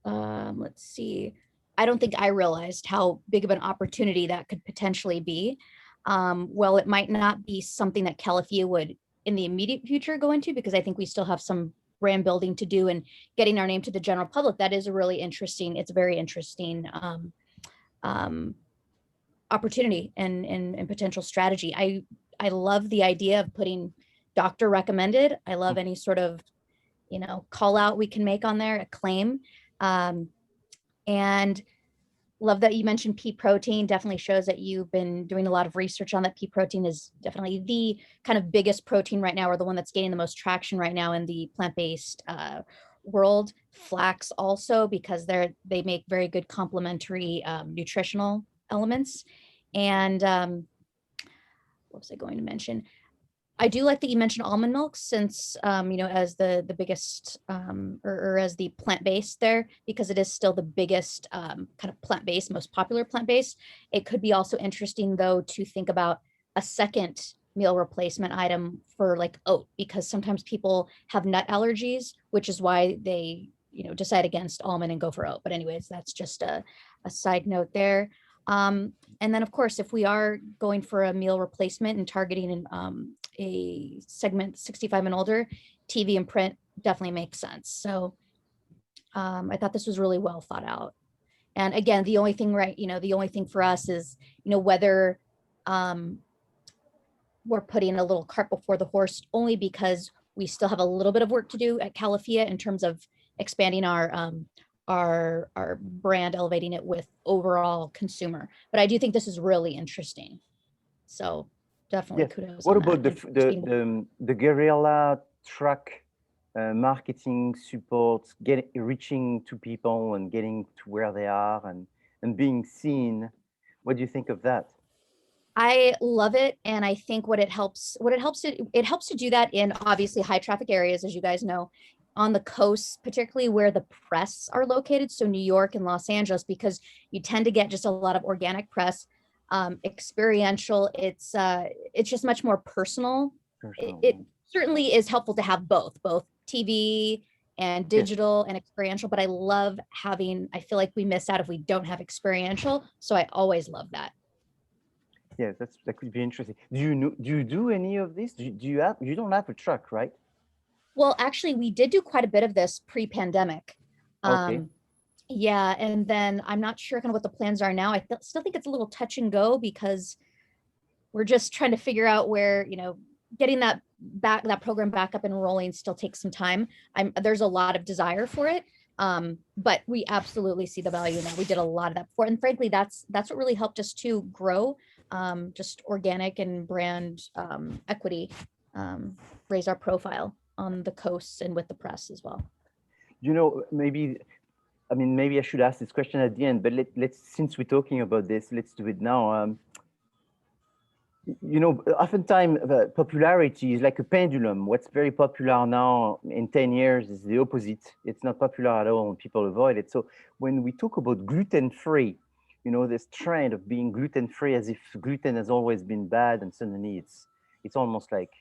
Let's see. I don't think I realized how big of an opportunity that could potentially be. Well, it might not be something that Califia would in the immediate future go into, because I think we still have some brand building to do and getting our name to the general public. That is a really interesting, it's a very interesting opportunity and potential strategy. I love the idea of putting doctor recommended. I love any sort of, you know, call out we can make on there, a claim. And love that you mentioned pea protein. Definitely shows that you've been doing a lot of research on that. Pea protein is definitely the kind of biggest protein right now, or the one that's gaining the most traction right now in the plant-based world. Flax also, because they make very good complementary nutritional elements. And what was I going to mention? I do like that you mentioned almond milk since, as the biggest, or as the plant-based there, because it is still the biggest kind of plant-based, most popular plant-based. It could be also interesting though to think about a second meal replacement item for like oat, because sometimes people have nut allergies, which is why they, decide against almond and go for oat. But anyways, that's just a side note there. And then of course, if we are going for a meal replacement and targeting a segment 65 and older, TV and print definitely makes sense. So I thought this was really well thought out. And again, the only thing, the only thing for us is, whether we're putting a little cart before the horse, only because we still have a little bit of work to do at Califia in terms of expanding our brand, elevating it with overall consumer. But I do think this is really interesting. So definitely Yes. kudos. What on about that. the guerrilla truck marketing support, reaching to people and getting to where they are and being seen? What do you think of that? I love it. And I think it helps to do that in obviously high traffic areas, as you guys know, on the coast, particularly where the press are located. So New York and Los Angeles, because you tend to get just a lot of organic press, experiential. It's just much more personal. It certainly is helpful to have both TV and digital and experiential, but I feel like we miss out if we don't have experiential. So I always love that. Yeah, that could be interesting. Do you do any of this? You don't have a truck, right? Well, actually, we did do quite a bit of this pre-pandemic. Okay. Yeah, and then I'm not sure kind of what the plans are now. I still think it's a little touch and go because we're just trying to figure out where, getting that program back up and rolling still takes some time. There's a lot of desire for it, but we absolutely see the value in that. We did a lot of that before, and frankly, that's what really helped us to grow, just organic and brand equity, raise our profile on the coasts and with the press as well. Maybe I should ask this question at the end, but let's since we're talking about this, let's do it now. Oftentimes popularity is like a pendulum. What's very popular now in 10 years is the opposite. It's not popular at all and people avoid it. So when we talk about gluten-free, this trend of being gluten-free as if gluten has always been bad and suddenly it's almost like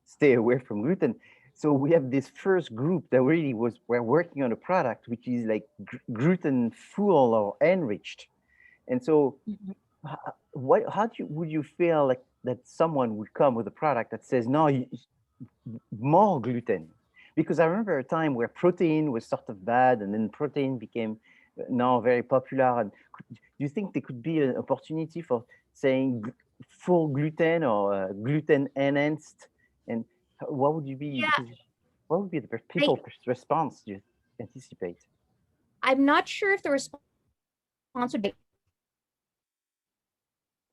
stay away from gluten. So we have this first group that really we're working on a product which is like gluten full or enriched. And so would you feel like that someone would come with a product that says, no, more gluten? Because I remember a time where protein was sort of bad and then protein became now very popular. And do you think there could be an opportunity for saying full gluten or gluten enhanced? And what would you be? Yeah. What would be the people's response you anticipate? I'm not sure if the response would be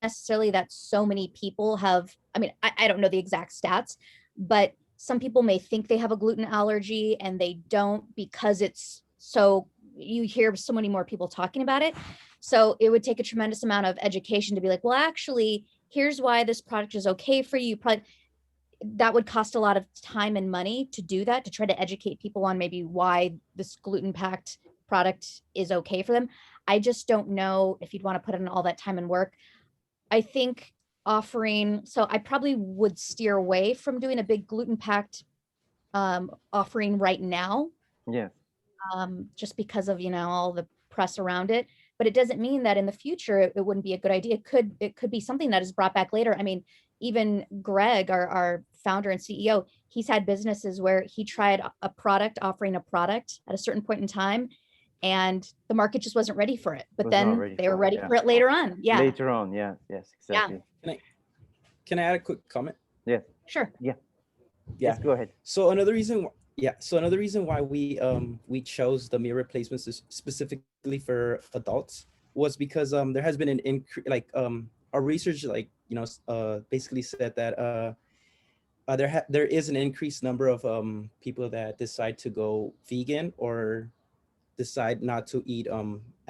necessarily that so many people have. I don't know the exact stats, but some people may think they have a gluten allergy and they don't because it's so, you hear so many more people talking about it. So it would take a tremendous amount of education to be like, well, actually, here's why this product is okay for you. That would cost a lot of time and money to do that, to try to educate people on maybe why this gluten-packed product is okay for them. I just don't know if you'd want to put in all that time and work. I think so I probably would steer away from doing a big gluten-packed offering right now. Yeah. Just because of, all the press around it. But it doesn't mean that in the future it wouldn't be a good idea. It could be something that is brought back later. Even Greg, our founder and CEO, he's had businesses where he tried offering a product at a certain point in time, and the market just wasn't ready for it. But then they were ready for it later on. Yeah. Later on, yeah. Yes, exactly. Can I add a quick comment? Yeah. Sure. Yeah. Yes, go ahead. So another reason why we chose the meal replacements specifically for adults was because there has been an increase, our research basically said that there is an increased number of people that decide to go vegan or decide not to eat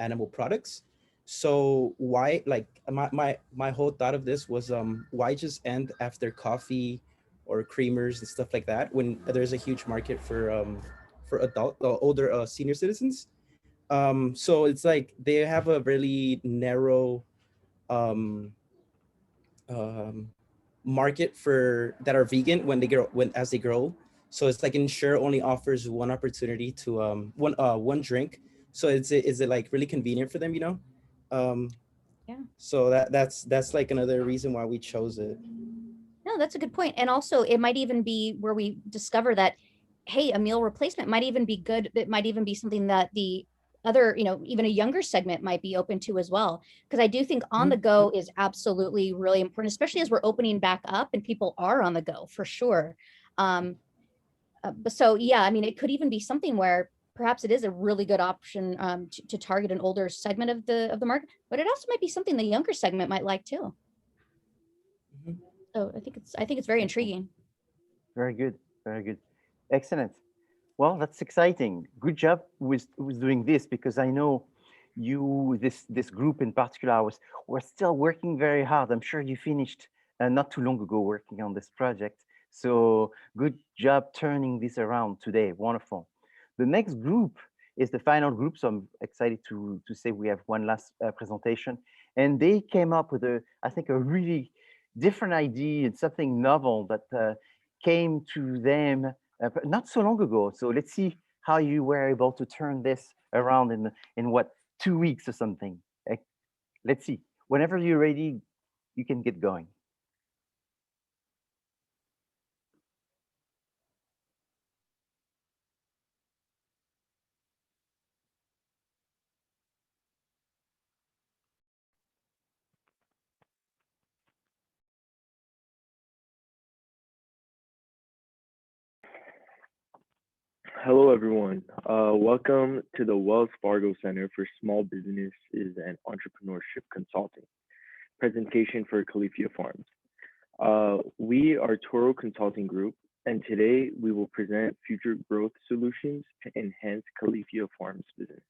animal products. So why, my whole thought of this was why just end after coffee or creamers and stuff like that, when there's a huge market for older senior citizens. So it's like they have a really narrow um, um, market for that are vegan when they grow, as they grow. So it's like Ensure only offers one opportunity to one drink. So is it like really convenient for them, you know? Yeah. So that's like another reason why we chose it. No, that's a good point. And also it might even be where we discover that, hey, a meal replacement might even be good. That might even be something that the other, even a younger segment might be open to as well. Because I do think on the go is absolutely really important, especially as we're opening back up and people are on the go for sure. So yeah, I mean, it could even be something where perhaps it is a really good option to target an older segment of the market, but it also might be something the younger segment might like too. So I think it's very intriguing. Very good. Very good. Excellent. Well, that's exciting. Good job with doing this, because I know you, this group in particular, we're still working very hard. I'm sure you finished not too long ago working on this project. So good job turning this around today. Wonderful. The next group is the final group. So I'm excited to say we have one last presentation. And they came up with I think a really different idea and something novel that came to them not so long ago. So let's see how you were able to turn this around in what, 2 weeks or something. Let's see. Whenever you're ready, you can get going. Hello, everyone. Welcome to the Wells Fargo Center for Small Businesses and Entrepreneurship Consulting presentation for Califia Farms. We are Toro Consulting Group, and today we will present future growth solutions to enhance Califia Farms business.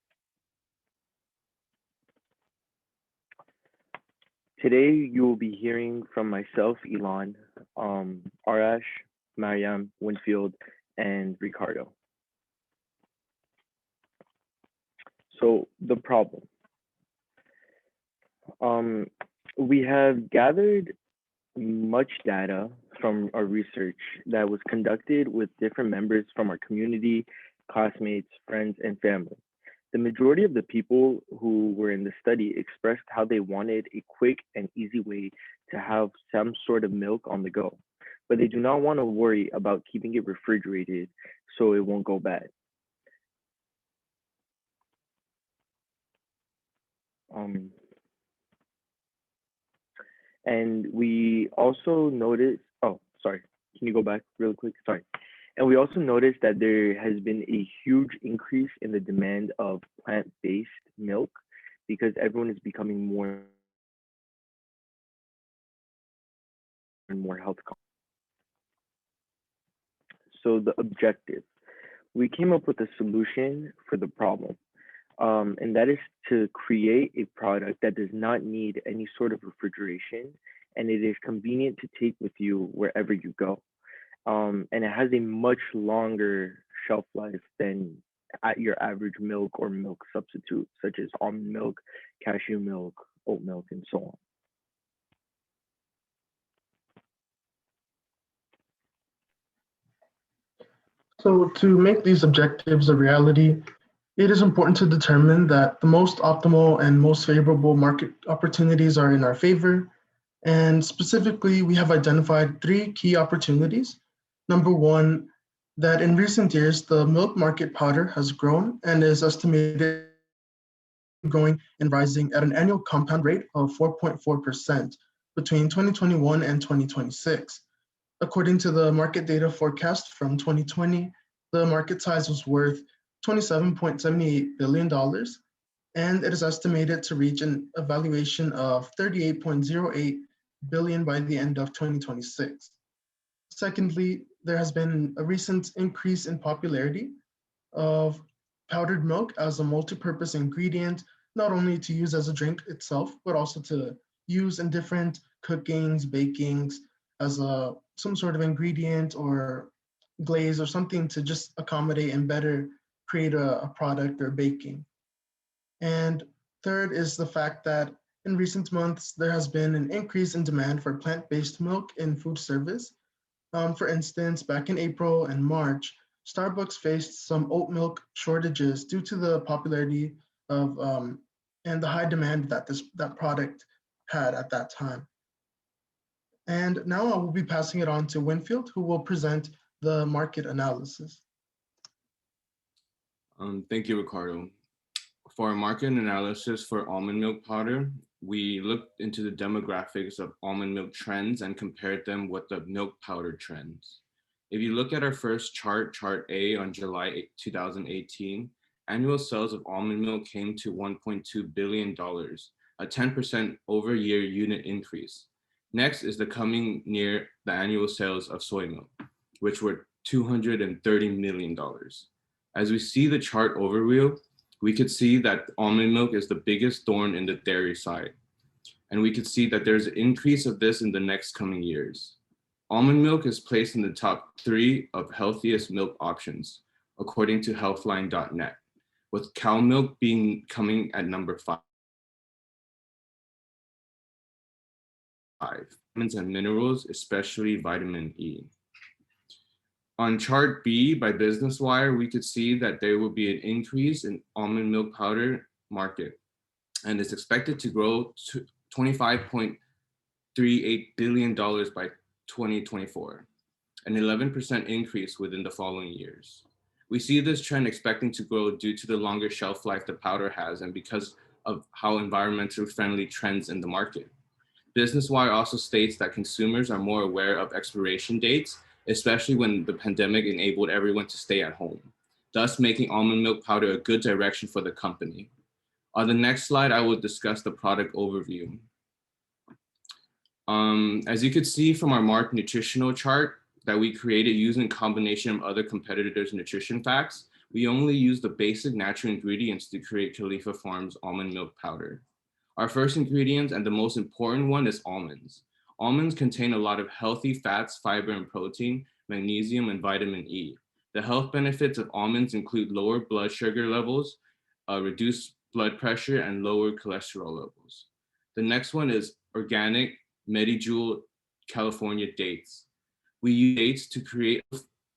Today, you will be hearing from myself, Elon, Arash, Mariam, Winfield, and Ricardo. So the problem. We have gathered much data from our research that was conducted with different members from our community, classmates, friends, and family. The majority of the people who were in the study expressed how they wanted a quick and easy way to have some sort of milk on the go, but they do not want to worry about keeping it refrigerated so it won't go bad. And we also noticed, oh, sorry, can you go back really quick? Sorry. And we also noticed that there has been a huge increase in the demand of plant-based milk because everyone is becoming more and more health conscious. So the objective, we came up with a solution for the problem. And that is to create a product that does not need any sort of refrigeration, and it is convenient to take with you wherever you go. And it has a much longer shelf life than at your average milk or milk substitute, such as almond milk, cashew milk, oat milk, and so on. So to make these objectives a reality, it is important to determine that the most optimal and most favorable market opportunities are in our favor. And specifically, we have identified 3 key opportunities. Number 1, that in recent years, the milk market powder has grown and is estimated growing and rising at an annual compound rate of 4.4% between 2021 and 2026. According to the market data forecast from 2020, the market size was worth $27.78 billion, and it is estimated to reach an evaluation of $38.08 billion by the end of 2026. Secondly, there has been a recent increase in popularity of powdered milk as a multi-purpose ingredient, not only to use as a drink itself, but also to use in different cookings, bakings, as a some sort of ingredient or glaze or something to just accommodate and better create a product or baking. And third is the fact that in recent months, there has been an increase in demand for plant-based milk in food service. For instance, back in April and March, Starbucks faced some oat milk shortages due to the popularity of and the high demand that that product had at that time. And now I will be passing it on to Winfield, who will present the market analysis. Thank you, Ricardo. For our market analysis for almond milk powder, we looked into the demographics of almond milk trends and compared them with the milk powder trends. If you look at our first chart, chart A on July 2018, annual sales of almond milk came to $1.2 billion, a 10% over-year unit increase. Next is the coming near the annual sales of soy milk, which were $230 million. As we see the chart overview, we could see that almond milk is the biggest thorn in the dairy side. And we could see that there's an increase of this in the next coming years. Almond milk is placed in the top 3 of healthiest milk options, according to healthline.net, with cow milk coming at number 5. Vitamins and minerals, especially vitamin E. On chart B by Business Wire, we could see that there will be an increase in almond milk powder market, and it's expected to grow to $25.38 billion by 2024, an 11% increase within the following years. We see this trend expecting to grow due to the longer shelf life the powder has and because of how environmentally friendly trends in the market. Business Wire also states that consumers are more aware of expiration dates, especially when the pandemic enabled everyone to stay at home, thus making almond milk powder a good direction for the company. On the next slide, I will discuss the product overview. As you could see from our marked nutritional chart that we created using a combination of other competitors' nutrition facts, we only use the basic natural ingredients to create Califia Farms almond milk powder. Our first ingredient and the most important one is almonds. Almonds contain a lot of healthy fats, fiber, and protein, magnesium, and vitamin E. The health benefits of almonds include lower blood sugar levels, reduced blood pressure, and lower cholesterol levels. The next one is organic Medjool California dates. We use dates to create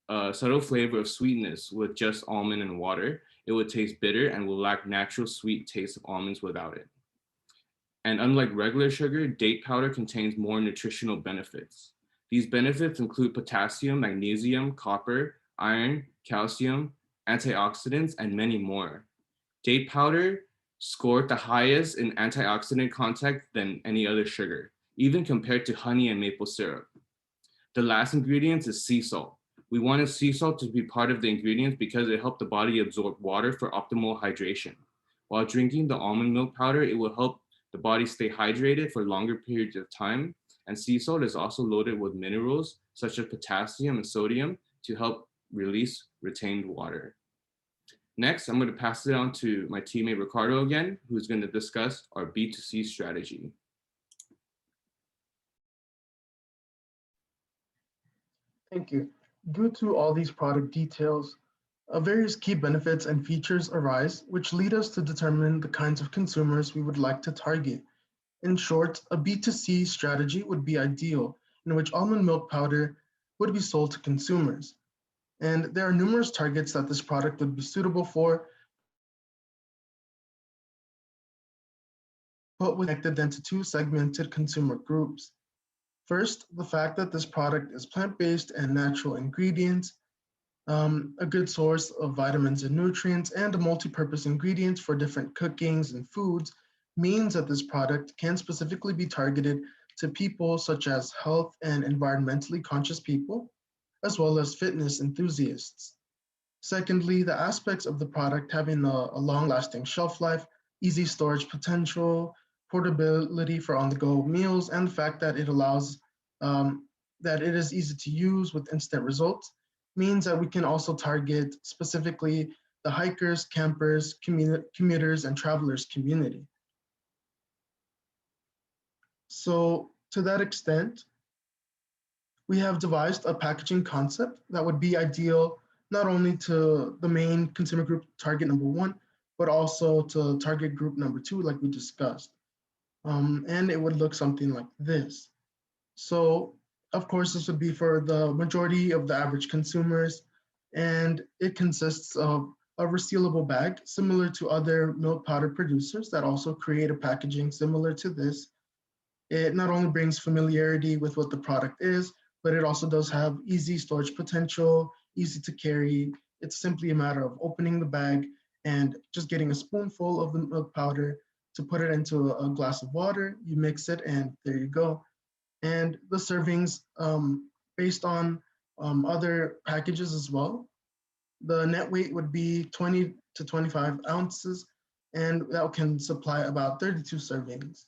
a subtle flavor of sweetness with just almond and water. It will taste bitter and will lack natural sweet taste of almonds without it. And unlike regular sugar, date powder contains more nutritional benefits. These benefits include potassium, magnesium, copper, iron, calcium, antioxidants, and many more. Date powder scored the highest in antioxidant content than any other sugar, even compared to honey and maple syrup. The last ingredient is sea salt. We wanted sea salt to be part of the ingredients because it helped the body absorb water for optimal hydration. While drinking the almond milk powder, it will help the body stay hydrated for longer periods of time, and sea salt is also loaded with minerals such as potassium and sodium to help release retained water. Next, I'm going to pass it on to my teammate Ricardo again, who's going to discuss our B2C strategy. Thank you. Due to all these product details, various key benefits and features arise, which lead us to determine the kinds of consumers we would like to target. In short, a B2C strategy would be ideal, in which almond milk powder would be sold to consumers. And there are numerous targets that this product would be suitable for, but connected then to 2 segmented consumer groups. First, the fact that this product is plant-based and natural ingredients, a good source of vitamins and nutrients, and a multi-purpose ingredients for different cookings and foods means that this product can specifically be targeted to people such as health and environmentally conscious people, as well as fitness enthusiasts. Secondly, the aspects of the product having a long-lasting shelf life, easy storage potential, portability for on-the-go meals, and the fact that it allows that it is easy to use with instant results means that we can also target specifically the hikers, campers, commuters, and travelers community. So to that extent, we have devised a packaging concept that would be ideal not only to the main consumer group target number 1, but also to target group number 2, like we discussed. And it would look something like this. So of course, this would be for the majority of the average consumers, and it consists of a resealable bag similar to other milk powder producers that also create a packaging similar to this. It not only brings familiarity with what the product is, but it also does have easy storage potential, easy to carry. It's simply a matter of opening the bag and just getting a spoonful of the milk powder to put it into a glass of water. You mix it and there you go. And the servings, based on other packages as well, the net weight would be 20 to 25 ounces, and that can supply about 32 servings.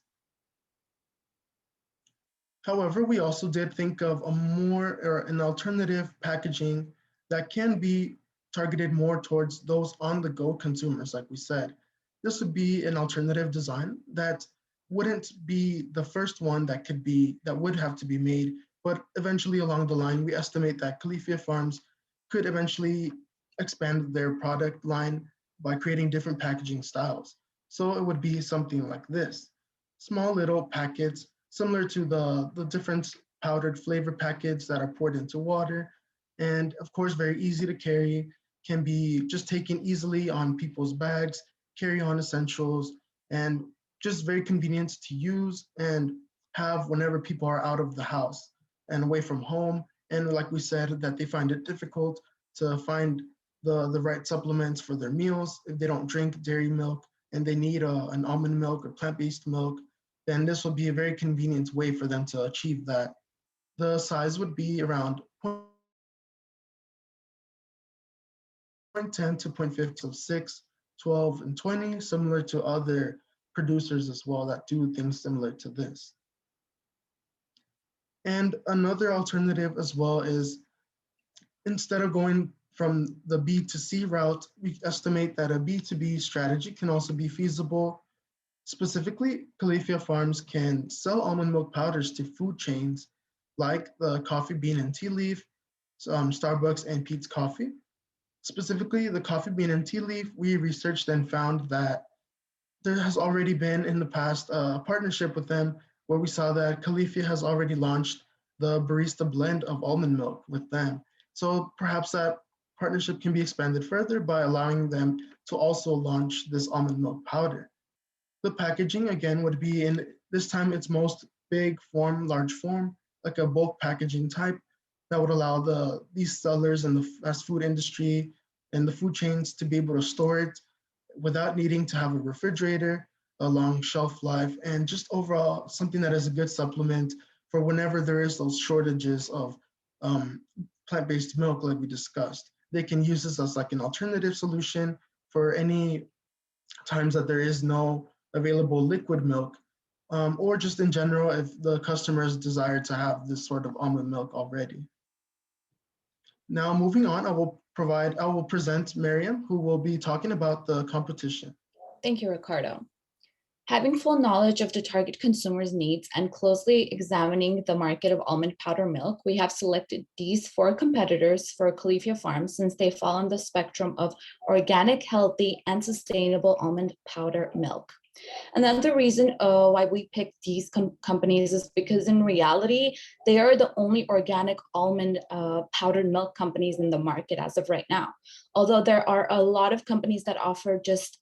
However, we also did think of an alternative packaging that can be targeted more towards those on-the-go consumers, like we said. This would be an alternative design that wouldn't be the first one that would have to be made, but eventually along the line, we estimate that Califia Farms could eventually expand their product line by creating different packaging styles. So it would be something like this: small little packets, similar to the different powdered flavor packets that are poured into water. And of course, very easy to carry, can be just taken easily on people's bags, carry-on essentials, and just very convenient to use and have whenever people are out of the house and away from home. And like we said, that they find it difficult to find the right supplements for their meals. If they don't drink dairy milk and they need an almond milk or plant-based milk, then this will be a very convenient way for them to achieve that. The size would be around 0.10 to 0.50 of 6, 12, and 20, similar to other producers as well that do things similar to this. And another alternative as well is, instead of going from the B2C route, we estimate that a B2B strategy can also be feasible. Specifically, Califia Farms can sell almond milk powders to food chains like the Coffee Bean and Tea Leaf, Starbucks, and Peet's Coffee. Specifically, the Coffee Bean and Tea Leaf, we researched and found that there has already been in the past a partnership with them where we saw that Califia has already launched the barista blend of almond milk with them. So perhaps that partnership can be expanded further by allowing them to also launch this almond milk powder. The packaging, again, would be in this time its most big form, large form, like a bulk packaging type that would allow these sellers in the fast food industry and the food chains to be able to store it without needing to have a refrigerator, a long shelf life, and just overall something that is a good supplement for whenever there is those shortages of plant-based milk like we discussed. They can use this as like an alternative solution for any times that there is no available liquid milk, or just in general if the customers desire to have this sort of almond milk already. Now moving on, I will present Miriam, who will be talking about the competition. Thank you, Ricardo. Having full knowledge of the target consumers' needs and closely examining the market of almond powder milk, we have selected these 4 competitors for Califia Farms since they fall on the spectrum of organic, healthy, and sustainable almond powder milk. Another reason why we picked these companies is because in reality, they are the only organic almond powdered milk companies in the market as of right now. Although there are a lot of companies that offer just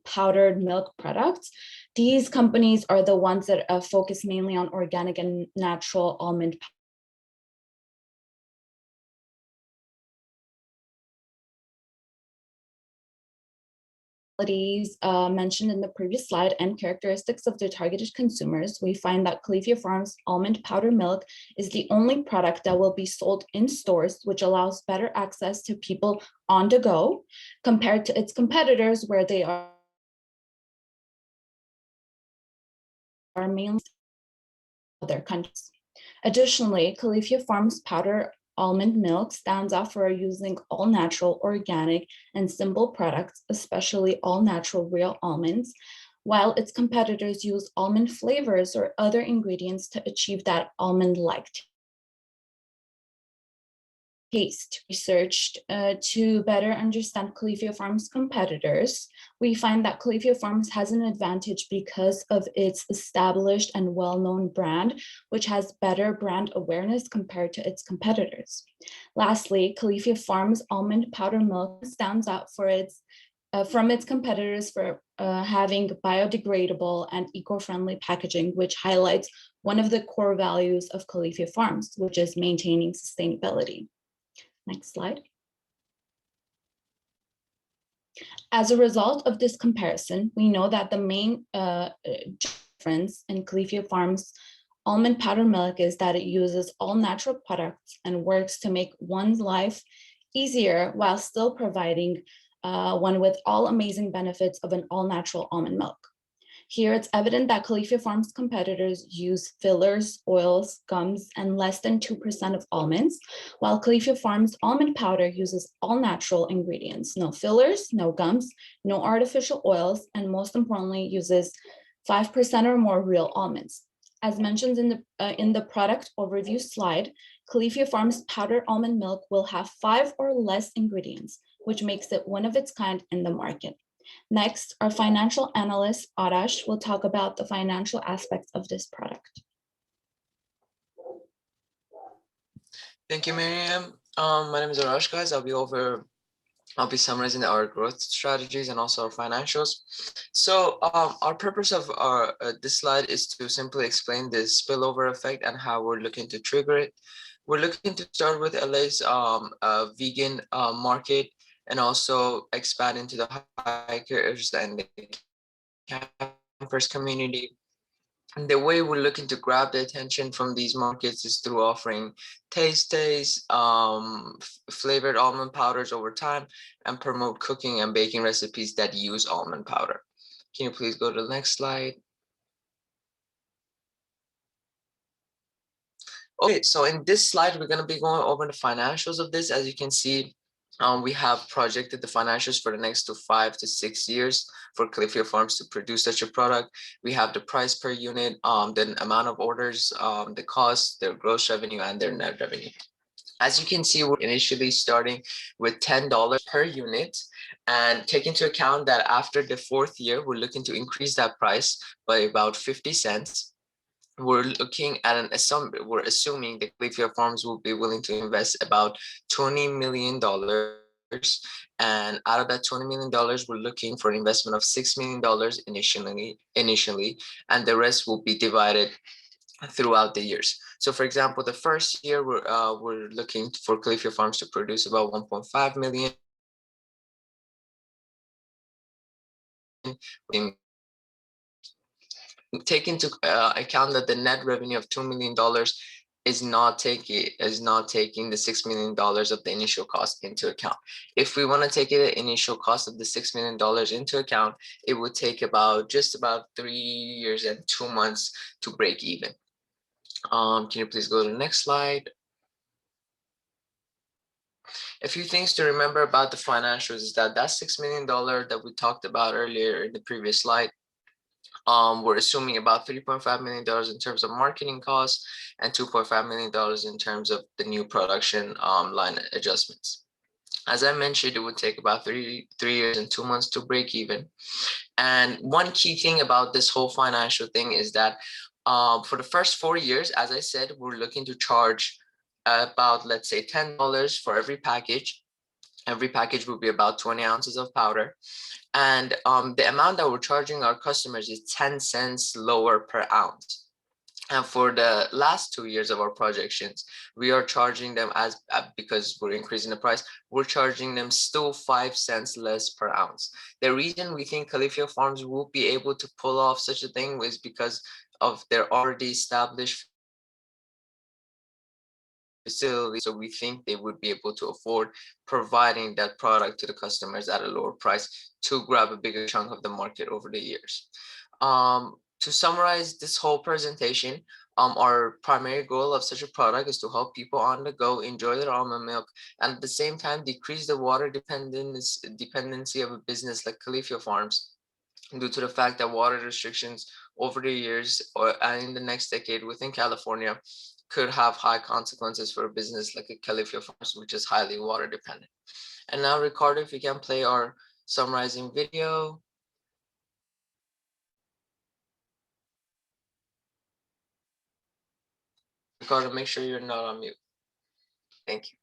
powdered milk products, these companies are the ones that focus mainly on organic and natural almond mentioned in the previous slide and characteristics of the targeted consumers, we find that Califia Farms almond powder milk is the only product that will be sold in stores, which allows better access to people on the go compared to its competitors where they are mainly other countries. Additionally, Califia Farms powder almond milk stands out for using all natural, organic, and simple products, especially all natural real almonds, while its competitors use almond flavors or other ingredients to achieve that almond-like haste researched to better understand Califia Farms' competitors, we find that Califia Farms has an advantage because of its established and well-known brand, which has better brand awareness compared to its competitors. Lastly, Califia Farms almond powder milk stands out for its from its competitors for having biodegradable and eco-friendly packaging, which highlights one of the core values of Califia Farms, which is maintaining sustainability. Next slide. As a result of this comparison, we know that the main difference in Califia Farms almond powder milk is that it uses all natural products and works to make one's life easier while still providing one with all amazing benefits of an all-natural almond milk. Here, it's evident that Califia Farms competitors use fillers, oils, gums, and less than 2% of almonds, while Califia Farms almond powder uses all natural ingredients, no fillers, no gums, no artificial oils, and most importantly, uses 5% or more real almonds. As mentioned in the product overview slide, Califia Farms powdered almond milk will have 5 or less ingredients, which makes it one of its kind in the market. Next, our financial analyst, Arash, will talk about the financial aspects of this product. Thank you, Miriam. My name is Arash, guys. I'll be summarizing our growth strategies and also our financials. So our purpose of this slide is to simply explain the spillover effect and how we're looking to trigger it. We're looking to start with LA's vegan market and also expand into the hikers and the campers community. And the way we're looking to grab the attention from these markets is through offering taste, flavored almond powders over time, and promote cooking and baking recipes that use almond powder. Can you please go to the next slide? Okay, so in this slide, we're going to be going over the financials of this. As you can see, we have projected the financials for the next 5 to 6 years for Califia Farms to produce such a product. We have the price per unit, the amount of orders, the cost, their gross revenue, and their net revenue. As you can see, we're initially starting with $10 per unit, and take into account that after the 4th year, we're looking to increase that price by about 50 cents. We're looking at we're assuming that Califia Farms will be willing to invest about $20 million. And out of that $20 million, we're looking for an investment of $6 million initially, and the rest will be divided throughout the years. So for example, the first year, we're looking for Califia Farms to produce about 1.5 million. Take into account that the net revenue of $2 million is not taking the $6 million of the initial cost into account. If we want to take the initial cost of the $6 million into account, it would take just about 3 years and 2 months to break even. Can you please go to the next slide? A few things to remember about the financials is that $6 million that we talked about earlier in the previous slide, we're assuming about $3.5 million in terms of marketing costs and $2.5 million in terms of the new production line adjustments. As I mentioned, it would take about 3 years and 2 months to break even. And one key thing about this whole financial thing is that for the first 4 years, as I said, we're looking to charge about, let's say, $10 for every package. Every package will be about 20 ounces of powder. And the amount that we're charging our customers is 10 cents lower per ounce. And for the last 2 years of our projections, we are charging them because we're increasing the price, we're charging them still 5 cents less per ounce. The reason we think Califia Farms will be able to pull off such a thing is because of their already established facility, so we think they would be able to afford providing that product to the customers at a lower price to grab a bigger chunk of the market over the years. To summarize this whole presentation, our primary goal of such a product is to help people on the go enjoy their almond milk and at the same time decrease the water dependency of a business like Califia Farms due to the fact that water restrictions over the years and in the next decade within California could have high consequences for a business like a Califia Farms, which is highly water dependent. And now, Ricardo, if you can play our summarizing video. Ricardo, make sure you're not on mute. Thank you.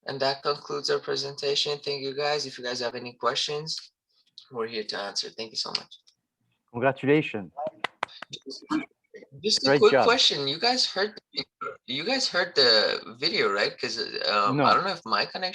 And that concludes our presentation. Thank you guys. If you guys have any questions, we're here to answer. Thank you so much. Congratulations. Just a Great quick job. question. You guys heard the video, right? Because I No. don't know if my connection